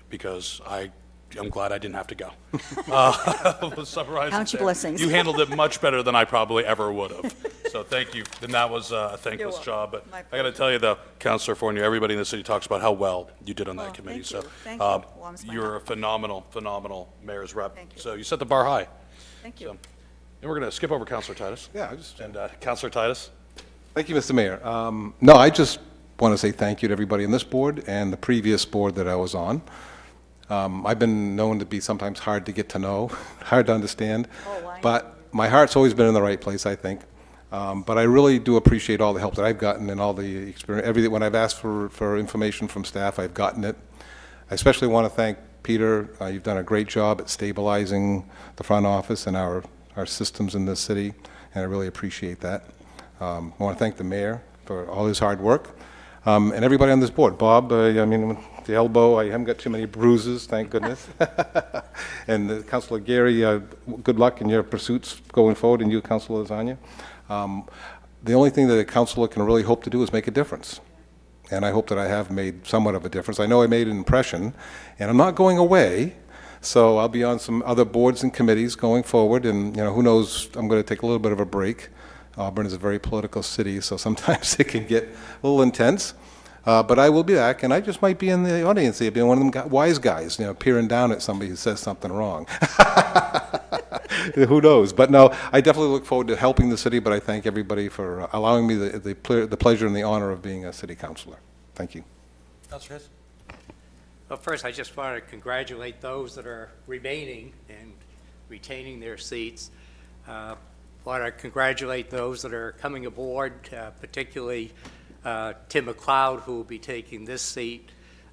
Speaker 2: because I'm glad I didn't have to go. We'll summarize
Speaker 8: Count
Speaker 2: it
Speaker 8: your
Speaker 2: there.
Speaker 8: blessings.
Speaker 2: You handled it much better than I probably ever would have. So thank you. And that was a thankless job. But I got to tell you, though, Councilor Fournier, everybody in the city talks about how well you did on that committee.
Speaker 8: Thank you.
Speaker 2: So
Speaker 8: Thank you. Warms my
Speaker 2: you're
Speaker 8: heart.
Speaker 2: a phenomenal mayor's rep.
Speaker 8: Thank you.
Speaker 2: So you set the bar high.
Speaker 8: Thank you.
Speaker 2: So, and we're going to skip over Councilor Titus.
Speaker 9: Yeah, I just.
Speaker 2: And Councilor Titus.
Speaker 9: Thank you, Mr. Mayor. No, I just want to say thank you to everybody on this board and the previous board that I was on. I've been known to be sometimes hard to get to know, hard to understand, but my heart's always been in the right place, I think. But I really do appreciate all the help that I've gotten and all the experience. Everything, when I've asked for information from staff, I've gotten it. I especially want to thank Peter. You've done a great job at stabilizing the front office and our systems in this city, and I really appreciate that. I want to thank the mayor for all his hard work, and everybody on this board. Bob, I mean, the elbow, I haven't got too many bruises, thank goodness. And Councilor Gary, good luck in your pursuits going forward, and you, Councilor Lasagna. The only thing that a councilor can really hope to do is make a difference. And I hope that I have made somewhat of a difference. I know I made an impression, and I'm not going away, so I'll be on some other boards and committees going forward, and who knows, I'm going to take a little bit of a break. Auburn is a very political city, so sometimes it can get a little intense. But I will be back, and I just might be in the audience here, being one of them wise guys, peering down at somebody who says something wrong. Who knows? But no, I definitely look forward to helping the city, but I thank everybody for allowing me the pleasure and the honor of being a city councilor. Thank you.
Speaker 2: Councilor Hayes.
Speaker 7: Well, first, I just want to congratulate those that are remaining and retaining their seats. Want to congratulate those that are coming aboard, particularly Tim McLeod, who will be taking this seat.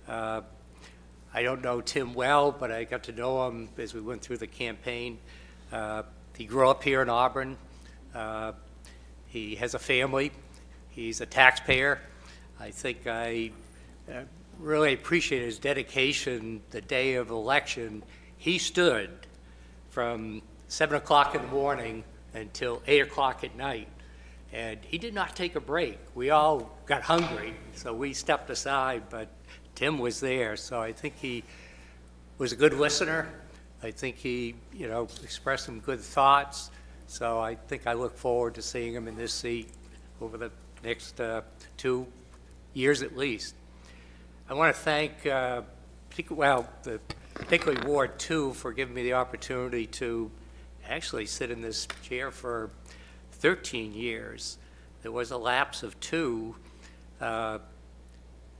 Speaker 7: I don't know Tim well, but I got to know him as we went through the campaign. He grew up here in Auburn. He has a family. He's a taxpayer. I think I really appreciate his dedication the day of election. He stood from 7 o'clock in the morning until 8 o'clock at night. And he did not take a break. We all got hungry, so we stepped aside, but Tim was there. So I think he was a good listener. I think he, expressed some good thoughts. So I think I look forward to seeing him in this seat over the next 2 years at least. I want to thank, particularly Ward 2 for giving me the opportunity to actually sit in this chair for 13 years. There was a lapse of 2, but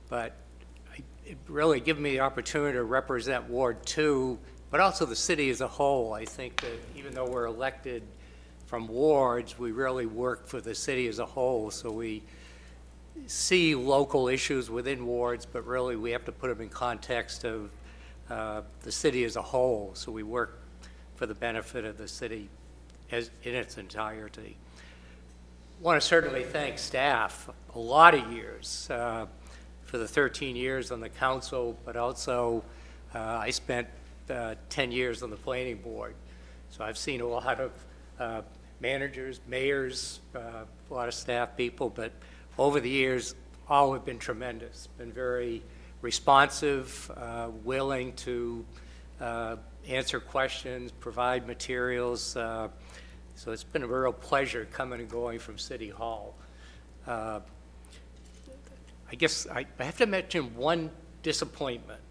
Speaker 7: it really gave me the opportunity to represent Ward 2, but also the city as a whole. I think that even though we're elected from wards, we really work for the city as a whole. So we see local issues within wards, but really we have to put them in context of the city as a whole. So we work for the benefit of the city in its entirety. I want to certainly thank staff, a lot of years, for the 13 years on the council, but also I spent 10 years on the planning board. So I've seen a lot of managers, mayors, a lot of staff people, but over the years, all have been tremendous, been very responsive, willing to answer questions, provide materials. So it's been a real pleasure coming and going from City Hall. I guess I have to mention one disappointment,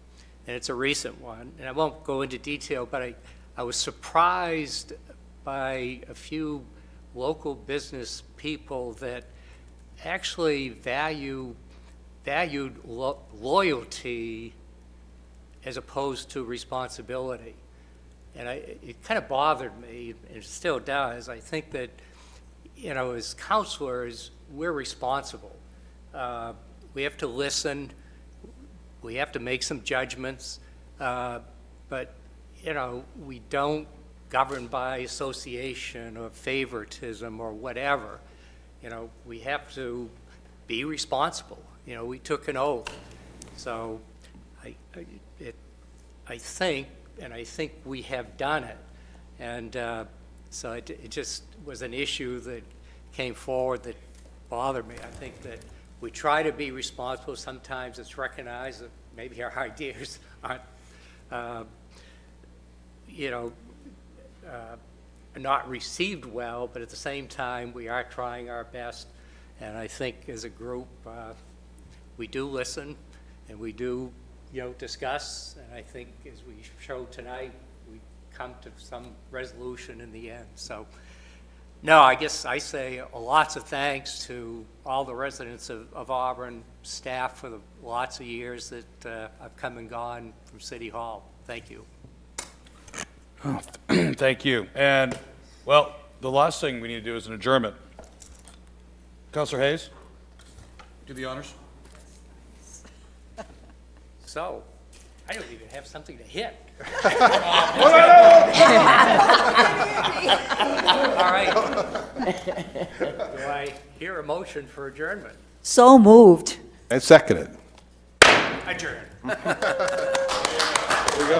Speaker 7: and it's a recent one, and I won't go into detail, but I was surprised by a few local business people that actually valued loyalty as opposed to responsibility. And it kind of bothered me, and it still does. I think that, as counselors, we're responsible. We have to listen. We have to make some judgments. But, we don't govern by association or favoritism or whatever. We have to be responsible. We took an oath. So I think we have done it. And so it just was an issue that came forward that bothered me. I think that we try to be responsible. Sometimes it's recognized that maybe our ideas aren't, not received well, but at the same time, we are trying our best. And I think as a group, we do listen and we do, discuss. And I think as we showed tonight, we come to some resolution in the end. So, no, I guess I say lots of thanks to all the residents of Auburn, staff for the lots of years that I've come and gone from City Hall. Thank you.
Speaker 2: Thank you. And, well, the last thing we need to do is an adjournment. Councilor Hayes, do the honors.
Speaker 7: So, I don't even have something to hit. All right. Do I hear a motion for adjournment?
Speaker 8: So moved.
Speaker 9: And seconded.
Speaker 7: Adjourn.
Speaker 9: There we go.